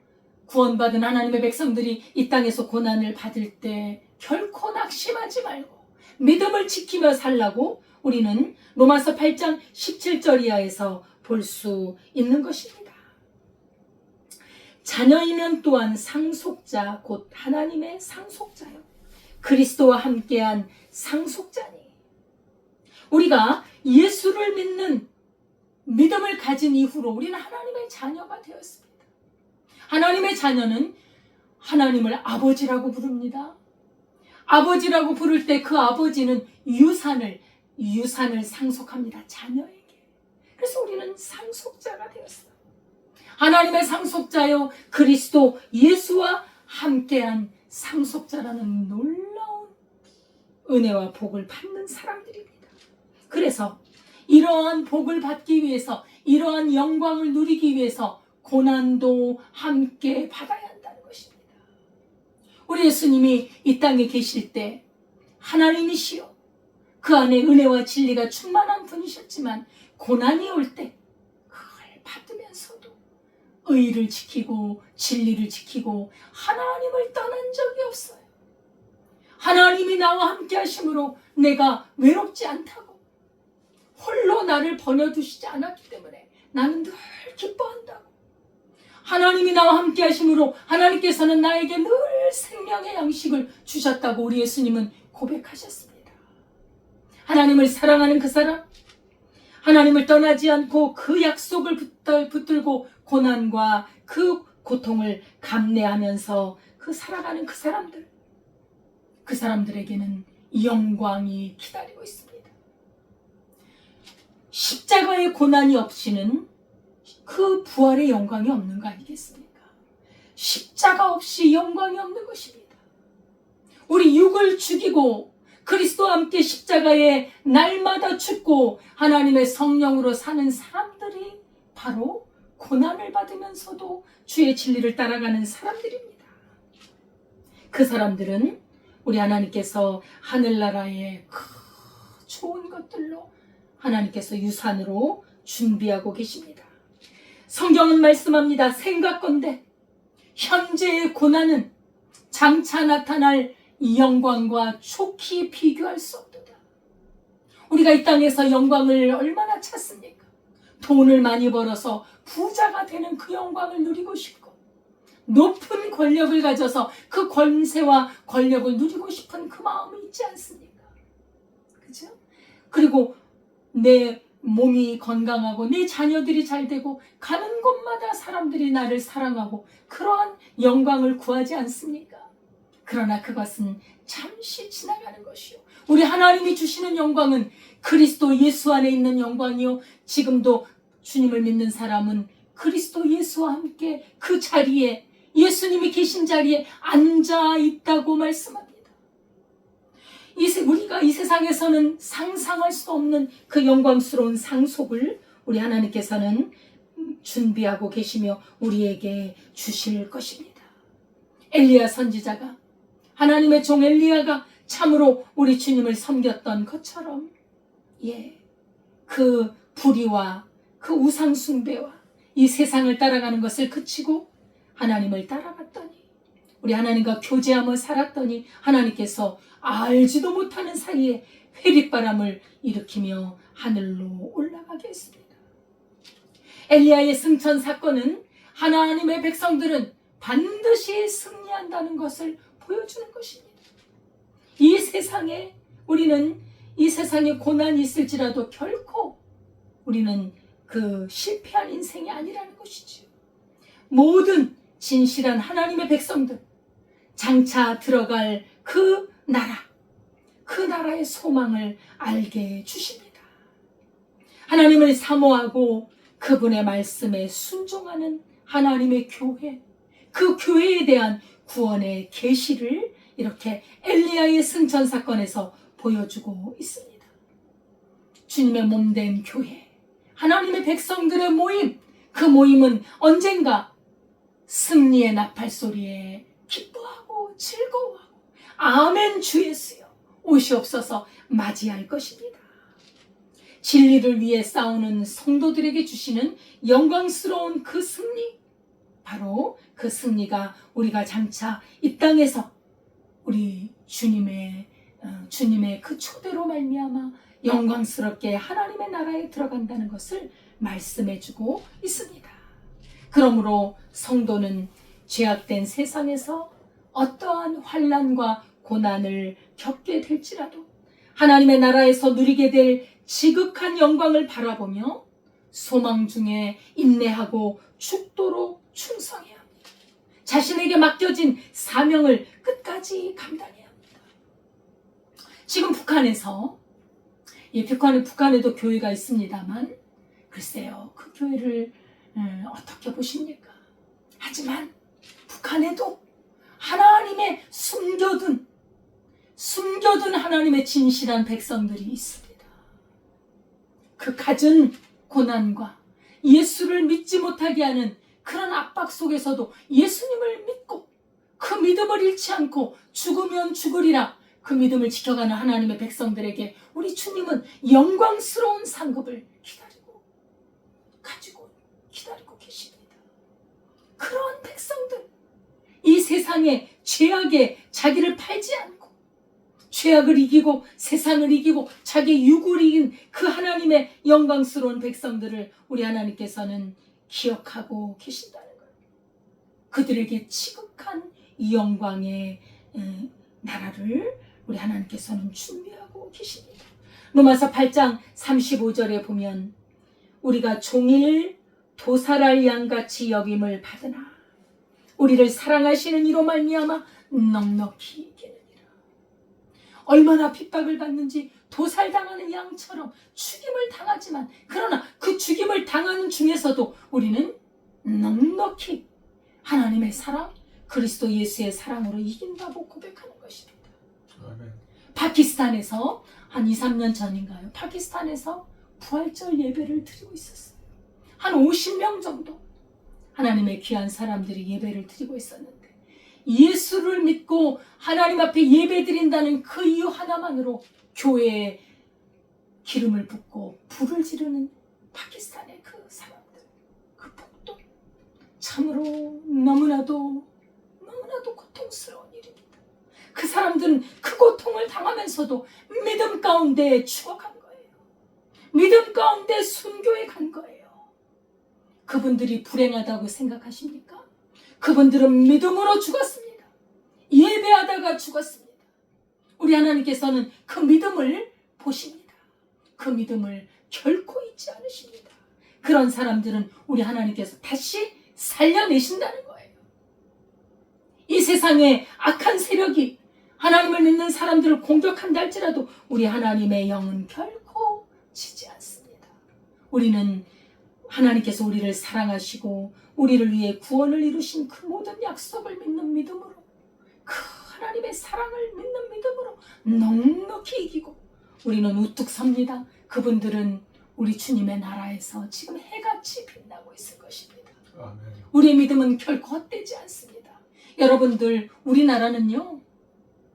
S2: 구원받은 하나님의 백성들이 이 땅에서 고난을 받을 때 결코 낙심하지 말고 믿음을 지키며 살라고 우리는 로마서 8장 17절 이하에서 볼 수 있는 것입니다. 자녀이면 또한 상속자, 곧 하나님의 상속자요, 그리스도와 함께한 상속자니, 우리가 예수를 믿는 믿음을 가진 이후로 우리는 하나님의 자녀가 되었습니다. 하나님의 자녀는 하나님을 아버지라고 부릅니다. 아버지라고 부를 때 그 아버지는 유산을 상속합니다. 자녀에게. 그래서 우리는 상속자가 되었어요. 하나님의 상속자요, 그리스도 예수와 함께한 상속자라는 놀라운 은혜와 복을 받는 사람들입니다. 그래서 이러한 복을 받기 위해서, 이러한 영광을 누리기 위해서 고난도 함께 받아야 한다는 것입니다. 우리 예수님이 이 땅에 계실 때 하나님이시요, 그 안에 은혜와 진리가 충만한 분이셨지만 고난이 올 때 그걸 받으면서도 의를 지키고 진리를 지키고 하나님을 떠난 적이 없어요. 하나님이 나와 함께 하심으로 내가 외롭지 않다고, 홀로 나를 버려두시지 않았기 때문에 나는 늘 기뻐한다고, 하나님이 나와 함께 하심으로 하나님께서는 나에게 늘 생명의 양식을 주셨다고 우리 예수님은 고백하셨습니다. 하나님을 사랑하는 그 사람, 하나님을 떠나지 않고 그 약속을 붙들고 고난과 그 고통을 감내하면서 살아가는 그 사람들에게는 영광이 기다리고 있습니다. 십자가의 고난이 없이는 그 부활의 영광이 없는 거 아니겠습니까? 십자가 없이 영광이 없는 것입니다. 우리 육을 죽이고 그리스도와 함께 십자가에 날마다 죽고 하나님의 성령으로 사는 사람들이 바로 고난을 받으면서도 주의 진리를 따라가는 사람들입니다. 그 사람들은 우리 하나님께서 하늘나라의 그 좋은 것들로 하나님께서 유산으로 준비하고 계십니다. 성경은 말씀합니다. 생각건대 현재의 고난은 장차 나타날 이 영광과 촉히 비교할 수 없도다. 우리가 이 땅에서 영광을 얼마나 찾습니까? 돈을 많이 벌어서 부자가 되는 그 영광을 누리고 싶고, 높은 권력을 가져서 그 권세와 권력을 누리고 싶은 그 마음이 있지 않습니까? 그죠? 그리고 내 몸이 건강하고 내 자녀들이 잘 되고 가는 곳마다 사람들이 나를 사랑하고 그러한 영광을 구하지 않습니까? 그러나 그것은 잠시 지나가는 것이요. 우리 하나님이 주시는 영광은 그리스도 예수 안에 있는 영광이요. 지금도 주님을 믿는 사람은 그리스도 예수와 함께 그 자리에, 예수님이 계신 자리에 앉아 있다고 말씀합니다. 우리가 이 세상에서는 상상할 수 없는 그 영광스러운 상속을 우리 하나님께서는 준비하고 계시며 우리에게 주실 것입니다. 엘리야 선지자가, 하나님의 종 엘리야가 참으로 우리 주님을 섬겼던 것처럼, 그 불의와 그 우상 숭배와 이 세상을 따라가는 것을 그치고 하나님을 따라갔더니, 우리 하나님과 교제하며 살았더니 하나님께서 알지도 못하는 사이에 회빗바람을 일으키며 하늘로 올라가게 했습니다. 엘리야의 승천 사건은 하나님의 백성들은 반드시 승리한다는 것을 보여주는 것입니다. 이 세상에 우리는, 이 세상에 고난이 있을지라도 결코 우리는 그 실패한 인생이 아니라는 것이지요. 모든 진실한 하나님의 백성들, 장차 들어갈 그 나라, 그 나라의 소망을 알게 주십니다. 하나님을 사모하고 그분의 말씀에 순종하는 하나님의 교회, 그 교회에 대한 구원의 계시를 이렇게 엘리야의 승천 사건에서 보여주고 있습니다. 주님의 몸된 교회, 하나님의 백성들의 모임, 그 모임은 언젠가 승리의 나팔소리에 기뻐하고 즐거워하고 아멘 주 예수여 오시옵소서 맞이할 것입니다. 진리를 위해 싸우는 성도들에게 주시는 영광스러운 그 승리, 바로 그 승리가 우리가 장차 이 땅에서 우리 주님의 그 초대로 말미암아 영광스럽게 하나님의 나라에 들어간다는 것을 말씀해주고 있습니다. 그러므로 성도는 죄악된 세상에서 어떠한 환난과 고난을 겪게 될지라도 하나님의 나라에서 누리게 될 지극한 영광을 바라보며 소망 중에 인내하고 죽도록 충성해야 합니다. 자신에게 맡겨진 사명을 끝까지 감당해야 합니다. 지금 북한에도 교회가 있습니다만, 글쎄요, 그 교회를 어떻게 보십니까? 하지만 북한에도 하나님의 숨겨둔 하나님의 진실한 백성들이 있습니다. 그 갖은 고난과 예수를 믿지 못하게 하는 그런 압박 속에서도 예수님을 믿고 그 믿음을 잃지 않고 죽으면 죽으리라 그 믿음을 지켜가는 하나님의 백성들에게 우리 주님은 영광스러운 상급을 기다리고 계십니다. 그런 백성들, 이 세상의 죄악에 자기를 팔지 않고 죄악을 이기고 세상을 이기고 자기 육을 이긴 그 하나님의 영광스러운 백성들을 우리 하나님께서는 기억하고 계신다는 거예요. 그들에게 지극한 이 영광의 나라를 우리 하나님께서는 준비하고 계십니다. 로마서 8장 35절에 보면 우리가 종일 도살할 양같이 여김을 받으나 우리를 사랑하시는 이로 말미암아 넉넉히 이기느니라. 얼마나 핍박을 받는지 도살당하는 양처럼 죽임을 당하지만, 그러나 그 죽임을 당하는 중에서도 우리는 넉넉히 하나님의 사랑, 그리스도 예수의 사랑으로 이긴다고 고백하는 것입니다.
S1: 아멘.
S2: 파키스탄에서 한 2, 3년 전인가요? 파키스탄에서 부활절 예배를 드리고 있었어요. 한 50명 정도 하나님의 귀한 사람들이 예배를 드리고 있었는데, 예수를 믿고 하나님 앞에 예배 드린다는 그 이유 하나만으로 교회에 기름을 붓고 불을 지르는 파키스탄의 그 사람들, 그 폭동, 참으로 너무나도 고통스러운 일입니다. 그 사람들은 그 고통을 당하면서도 믿음 가운데 죽어간 거예요. 믿음 가운데 순교해 간 거예요. 그분들이 불행하다고 생각하십니까? 그분들은 믿음으로 죽었습니다. 예배하다가 죽었습니다. 우리 하나님께서는 그 믿음을 보십니다. 그 믿음을 결코 잊지 않으십니다. 그런 사람들은 우리 하나님께서 다시 살려내신다는 거예요. 이 세상에 악한 세력이 하나님을 믿는 사람들을 공격한다 할지라도 우리 하나님의 영은 결코 지지 않습니다. 우리는 하나님께서 우리를 사랑하시고 우리를 위해 구원을 이루신 그 모든 약속을 믿는 믿음으로, 그 하나님의 사랑을 믿는 믿음으로 넉넉히 이기고 우리는 우뚝 섭니다. 그분들은 우리 주님의 나라에서 지금 해같이 빛나고 있을 것입니다.
S1: 아멘.
S2: 우리의 믿음은 결코 헛되지 않습니다. 여러분들, 우리나라는요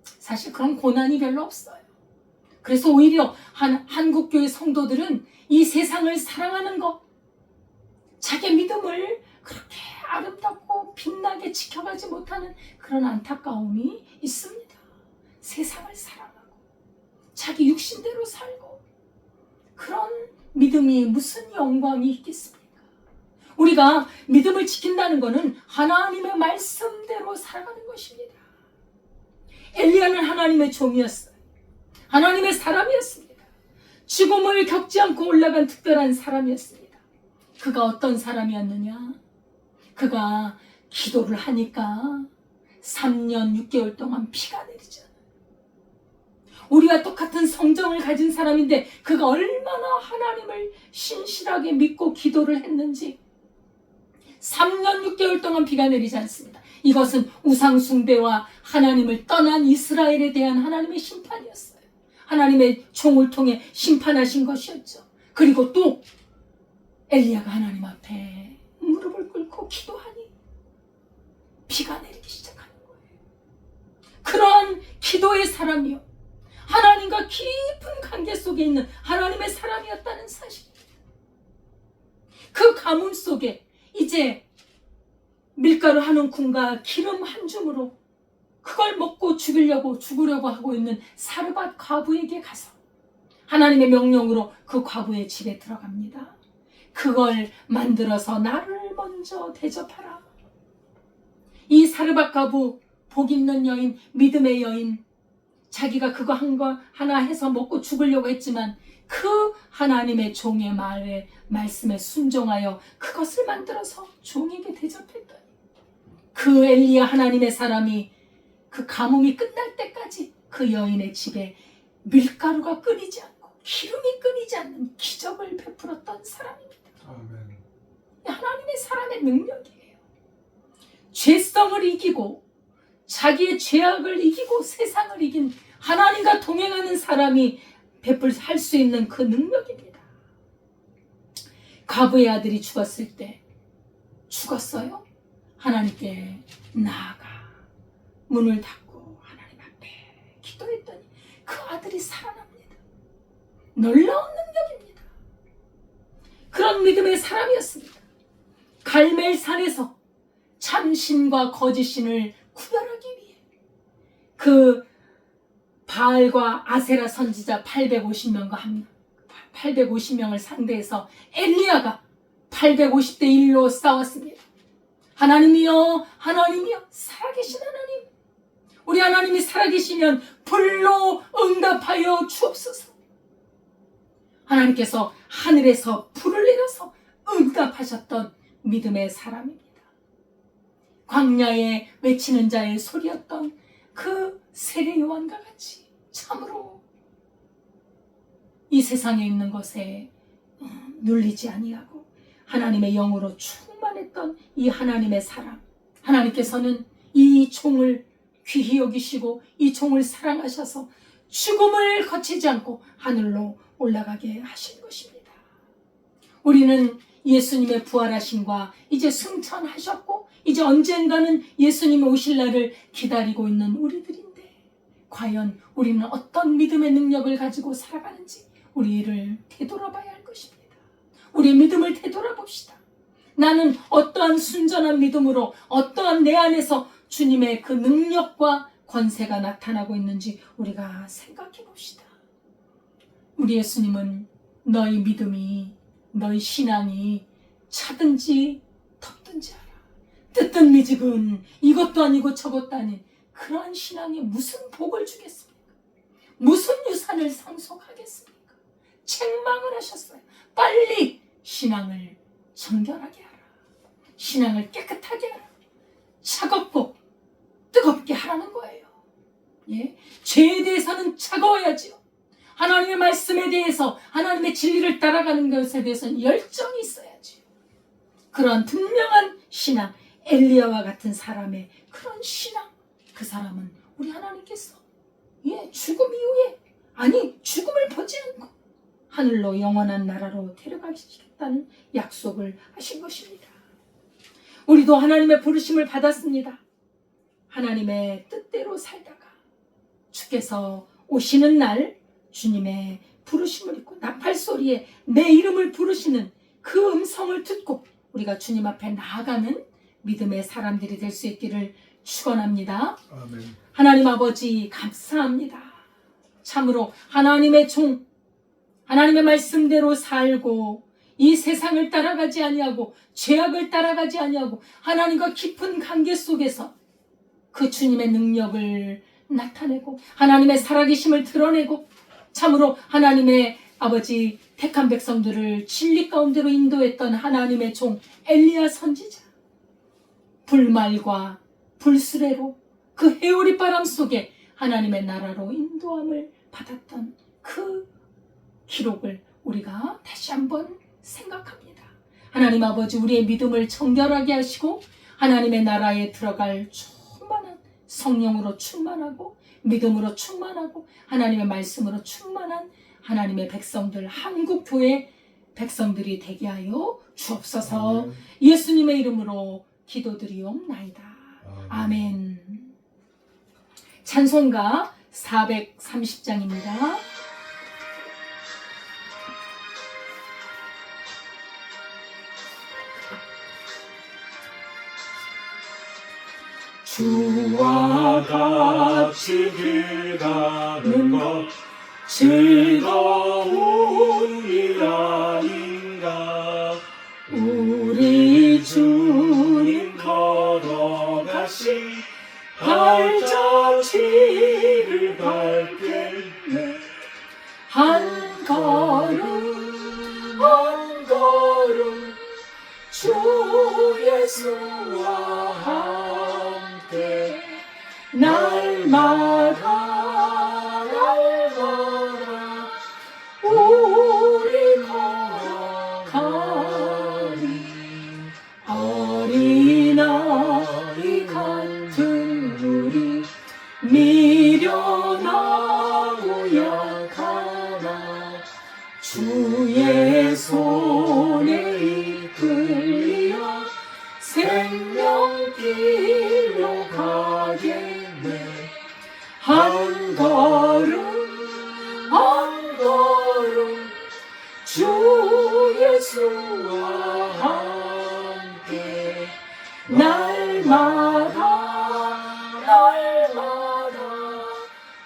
S2: 사실 그런 고난이 별로 없어요. 그래서 오히려 한국교회 성도들은 이 세상을 사랑하는 것, 자기 믿음을 그렇게 아름답고 빛나게 지켜가지 못하는 그런 안타까움이 있습니다. 세상을 사랑하고 자기 육신대로 살고, 그런 믿음이 무슨 영광이 있겠습니까? 우리가 믿음을 지킨다는 것은 하나님의 말씀대로 살아가는 것입니다. 엘리야는 하나님의 종이었어요. 하나님의 사람이었습니다. 죽음을 겪지 않고 올라간 특별한 사람이었습니다. 그가 어떤 사람이었느냐? 그가 기도를 하니까 3년 6개월 동안 비가 내리잖아요. 우리와 똑같은 성정을 가진 사람인데 그가 얼마나 하나님을 신실하게 믿고 기도를 했는지 3년 6개월 동안 비가 내리지 않습니다. 이것은 우상 숭배와 하나님을 떠난 이스라엘에 대한 하나님의 심판이었어요. 하나님의 종을 통해 심판하신 것이었죠. 그리고 또 엘리야가 하나님 앞에 무릎을 꿇고 기도하니 비가 내리기 시작하는 거예요. 그러한 기도의 사람이요, 하나님과 깊은 관계 속에 있는 하나님의 사람이었다는 사실입니다. 그 가뭄 속에 이제 밀가루 한 움큼과 기름 한 줌으로 그걸 먹고 죽으려고 하고 있는 사르밧 과부에게 가서 하나님의 명령으로 그 과부의 집에 들어갑니다. 그걸 만들어서 나를 먼저 대접하라. 이 사르밧 과부, 복 있는 여인, 믿음의 여인, 자기가 그거 한 거 하나 해서 먹고 죽으려고 했지만 그 하나님의 종의 말씀에 순종하여 그것을 만들어서 종에게 대접했더니 그 엘리야 하나님의 사람이 그 가뭄이 끝날 때까지 그 여인의 집에 밀가루가 끊이지 않고 기름이 끊이지 않는 기적을 베풀었던 사람입니다.
S1: 아멘.
S2: 하나님의 사람의 능력이에요. 죄성을 이기고 자기의 죄악을 이기고 세상을 이긴 하나님과 동행하는 사람이 할 수 있는 그 능력입니다. 과부의 아들이 죽었을 때 죽었어요. 하나님께 나아가 문을 닫고 하나님 앞에 기도했더니 그 아들이 살아납니다. 놀라운 능력입니다. 그런 믿음의 사람이었습니다. 갈멜산에서 참신과 거짓신을 구별하기 위해 그 바알과 아세라 선지자 850명을 상대해서 엘리야가 850대 1로 싸웠습니다. 하나님이여, 하나님이여, 살아계신 하나님, 우리 하나님이 살아계시면 불로 응답하여 주옵소서. 하나님께서 하늘에서 불을 내려서 응답하셨던 믿음의 사람입니다. 광야에 외치는 자의 소리였던 그 세례 요한과 같이 참으로 이 세상에 있는 것에 눌리지 아니하고 하나님의 영으로 충만했던 이 하나님의 사람, 하나님께서는 이 종을 귀히 여기시고 이 종을 사랑하셔서 죽음을 거치지 않고 하늘로 올라가게 하신 것입니다. 우리는 예수님의 부활하심과 이제 승천하셨고 이제 언젠가는 예수님이 오실 날을 기다리고 있는 우리들인데 과연 우리는 어떤 믿음의 능력을 가지고 살아가는지 우리를 되돌아봐야 할 것입니다. 우리의 믿음을 되돌아봅시다. 나는 어떠한 순전한 믿음으로 어떠한 내 안에서 주님의 그 능력과 권세가 나타나고 있는지 우리가 생각해 봅시다. 우리 예수님은 너희 믿음이, 너희 신앙이 차든지 덥든지 알아. 뜨뜻 미지근 이것도 아니고 저것도 아닌 그러한 신앙에 무슨 복을 주겠습니까? 무슨 유산을 상속하겠습니까? 책망을 하셨어요. 빨리 신앙을 정결하게 하라. 신앙을 깨끗하게 하라. 차갑고 뜨겁게 하라는 거예요. 예? 죄에 대해서는 차가워야지요. 하나님의 말씀에 대해서, 하나님의 진리를 따라가는 것에 대해서는 열정이 있어야지요. 그런 분명한 신앙, 엘리야와 같은 사람의 그런 신앙, 그 사람은 우리 하나님께서 죽음 이후에, 아니 죽음을 보지 않고 하늘로 영원한 나라로 데려가시겠다는 약속을 하신 것입니다. 우리도 하나님의 부르심을 받았습니다. 하나님의 뜻대로 살다가 주께서 오시는 날 주님의 부르심을 듣고 나팔 소리에 내 이름을 부르시는 그 음성을 듣고 우리가 주님 앞에 나아가는 믿음의 사람들이 될 수 있기를 축원합니다.
S3: 아멘.
S2: 하나님 아버지 감사합니다. 참으로 하나님의 종, 하나님의 말씀대로 살고 이 세상을 따라가지 아니하고 죄악을 따라가지 아니하고 하나님과 깊은 관계 속에서 그 주님의 능력을 나타내고 하나님의 살아계심을 드러내고 참으로 하나님의 아버지 택한 백성들을 진리 가운데로 인도했던 하나님의 종 엘리야 선지자, 불말과 불수레로 그 해오리 바람 속에 하나님의 나라로 인도함을 받았던 그 기록을 우리가 다시 한번 생각합니다. 하나님 아버지, 우리의 믿음을 정결하게 하시고 하나님의 나라에 들어갈 충만한 성령으로 충만하고 믿음으로 충만하고 하나님의 말씀으로 충만한 하나님의 백성들, 한국교회 백성들이 되게 하여 주옵소서. 예수님의 이름으로 기도드리옵나이다. 아멘. 찬송가 430장입니다.
S3: 주와 같이 길 가는 것 즐거운 일 아닌가. 우리 주님 걸어가신 발자취를 밟겠네.
S2: 한 걸음 한 걸음
S3: 주 예수와 함께 날마다 날마다 우리 걸어가리.
S2: 어린아이 같은 우리 미련하고 약하나 주의 손에 이끌려 생명길로 가겠네. 한 걸음 한 걸음
S3: 주 예수와 함께
S2: 날마다
S3: 날마다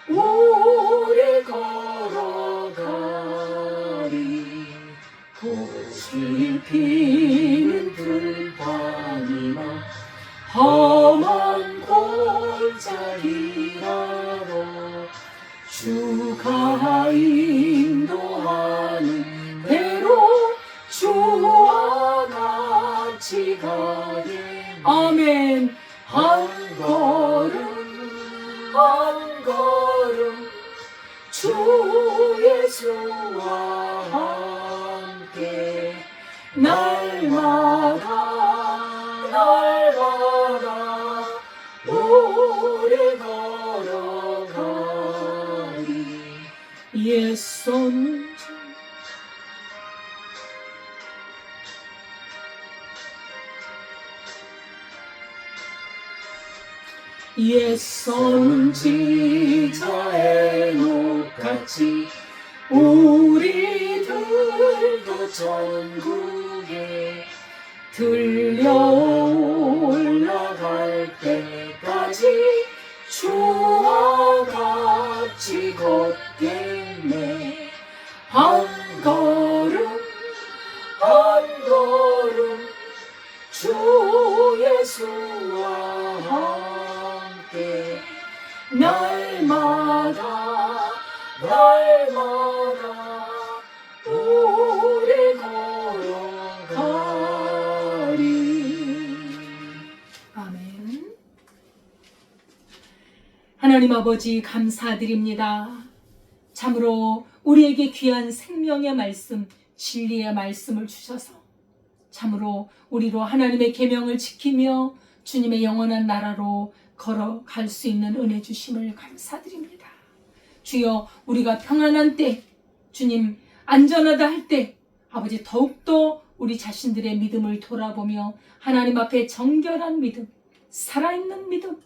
S3: 우리 걸어가리. 꽃이 피는 들판이나 험한 골짜기라도 주가 인도하는 대로 주와 같이 가겠네.
S2: 아멘.
S3: 한 걸음 한 걸음 주 예수와 함께 날마다 날마다 우리 걸어가리.
S2: 옛손
S3: 선지자의 녹같이 우리들도 전국에 들려 올라갈 때까지 주와 같이 걷겠네. 한 걸 때마다 오래 걸어가리.
S2: 아멘. 하나님 아버지 감사드립니다. 참으로 우리에게 귀한 생명의 말씀, 진리의 말씀을 주셔서 참으로 우리로 하나님의 계명을 지키며 주님의 영원한 나라로 걸어갈 수 있는 은혜 주심을 감사드립니다. 주여, 우리가 평안한 때, 주님 안전하다 할 때 아버지 더욱더 우리 자신들의 믿음을 돌아보며 하나님 앞에 정결한 믿음, 살아있는 믿음,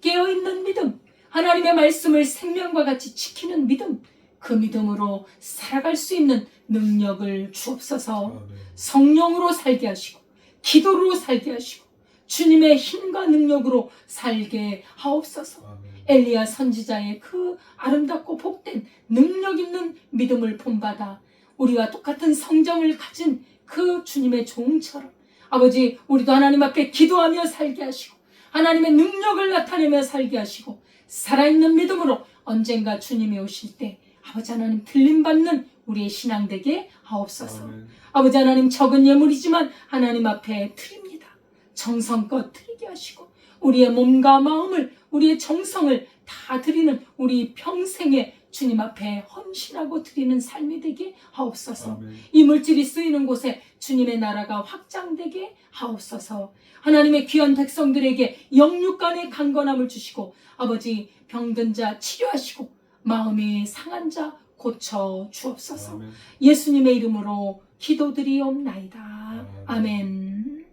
S2: 깨어있는 믿음, 하나님의 말씀을 생명과 같이 지키는 믿음, 그 믿음으로 살아갈 수 있는 능력을 주옵소서. 성령으로 살게 하시고 기도로 살게 하시고 주님의 힘과 능력으로 살게 하옵소서. 엘리야 선지자의 그 아름답고 복된 능력 있는 믿음을 본받아 우리와 똑같은 성정을 가진 그 주님의 종처럼 아버지, 우리도 하나님 앞에 기도하며 살게 하시고 하나님의 능력을 나타내며 살게 하시고 살아있는 믿음으로 언젠가 주님이 오실 때 아버지 하나님 들림받는 우리의 신앙 되게 하옵소서. 아버지 하나님, 적은 예물이지만 하나님 앞에 드립니다. 정성껏 드리게 하시고 우리의 몸과 마음을, 우리의 정성을 다 드리는 우리 평생에 주님 앞에 헌신하고 드리는 삶이 되게 하옵소서. 이 물질이 쓰이는 곳에 주님의 나라가 확장되게 하옵소서. 하나님의 귀한 백성들에게 영육간의 강건함을 주시고 아버지, 병든 자 치료하시고 마음이 상한 자 고쳐 주옵소서. 예수님의 이름으로 기도드리옵나이다. 아멘.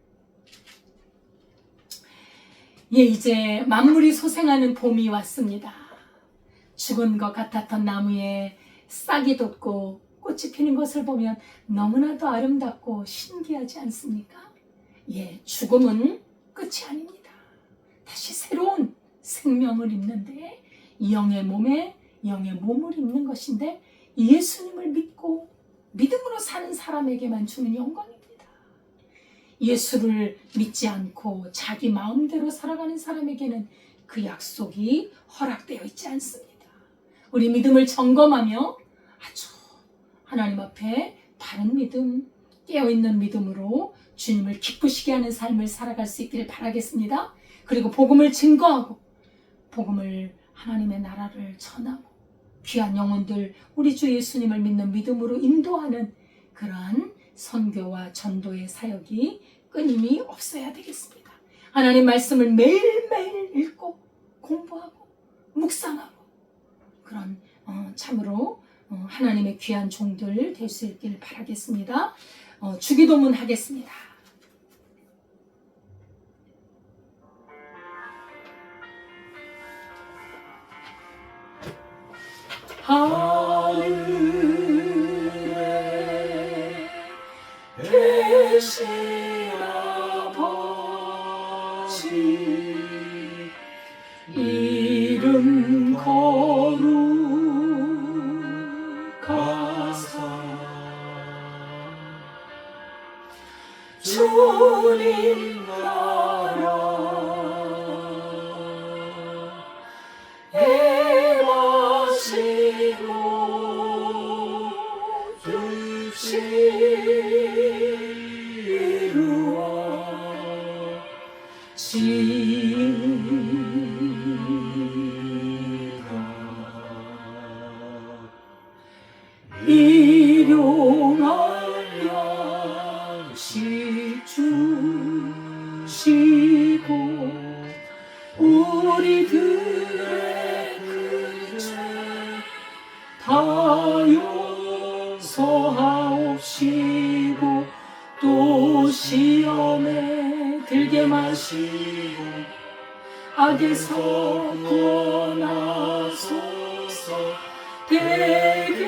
S2: 예, 이제 만물이 소생하는 봄이 왔습니다. 죽은 것 같았던 나무에 싹이 돋고 꽃이 피는 것을 보면 너무나도 아름답고 신기하지 않습니까? 예, 죽음은 끝이 아닙니다. 다시 새로운 생명을 입는데 영의 몸에 영의 몸을 입는 것인데 예수님을 믿고 믿음으로 사는 사람에게만 주는 영광입니다. 예수를 믿지 않고 자기 마음대로 살아가는 사람에게는 그 약속이 허락되어 있지 않습니다. 우리 믿음을 점검하며 아주 하나님 앞에 바른 믿음, 깨어있는 믿음으로 주님을 기쁘시게 하는 삶을 살아갈 수 있기를 바라겠습니다. 그리고 복음을 증거하고 복음을, 하나님의 나라를 전하고 귀한 영혼들, 우리 주 예수님을 믿는 믿음으로 인도하는 그러한 선교와 전도의 사역이 끊임이 없어야 되겠습니다. 하나님 말씀을 매일매일 읽고 공부하고 묵상하고 그런 참으로 하나님의 귀한 종들 될 수 있기를 바라겠습니다. 주기도문 하겠습니다.
S3: 하늘에 계신 아버지, 이름 거룩하사 주님 나라 행하시고 뜻이 이루어지리라. 일용할 양식 주시고 우리들의 그 죄 다 용서하옵시고 또 시험에 들게 마시고 악에서 구원하소서. 대개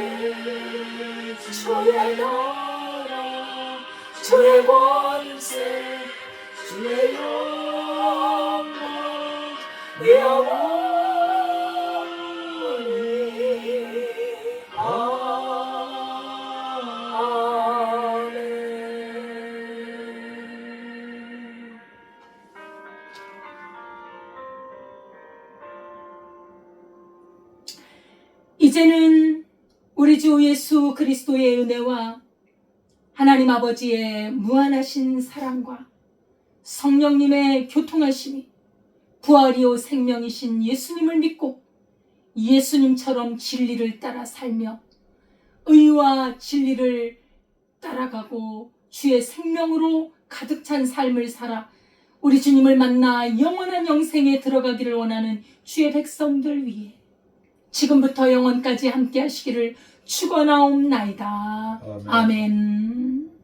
S3: 주의 나라 주의 권세 주의 영광 영원히 아멘. 이제는 우리
S2: 우리 주 예수 그리스도의 은혜와 하나님 아버지의 무한하신 사랑과 성령님의 교통하심이 부활이요 생명이신 예수님을 믿고 예수님처럼 진리를 따라 살며 의와 진리를 따라가고 주의 생명으로 가득 찬 삶을 살아 우리 주님을 만나 영원한 영생에 들어가기를 원하는 주의 백성들 위해 지금부터 영원까지 함께 하시기를 축원하옵나이다.
S1: 아멘.
S2: 아멘.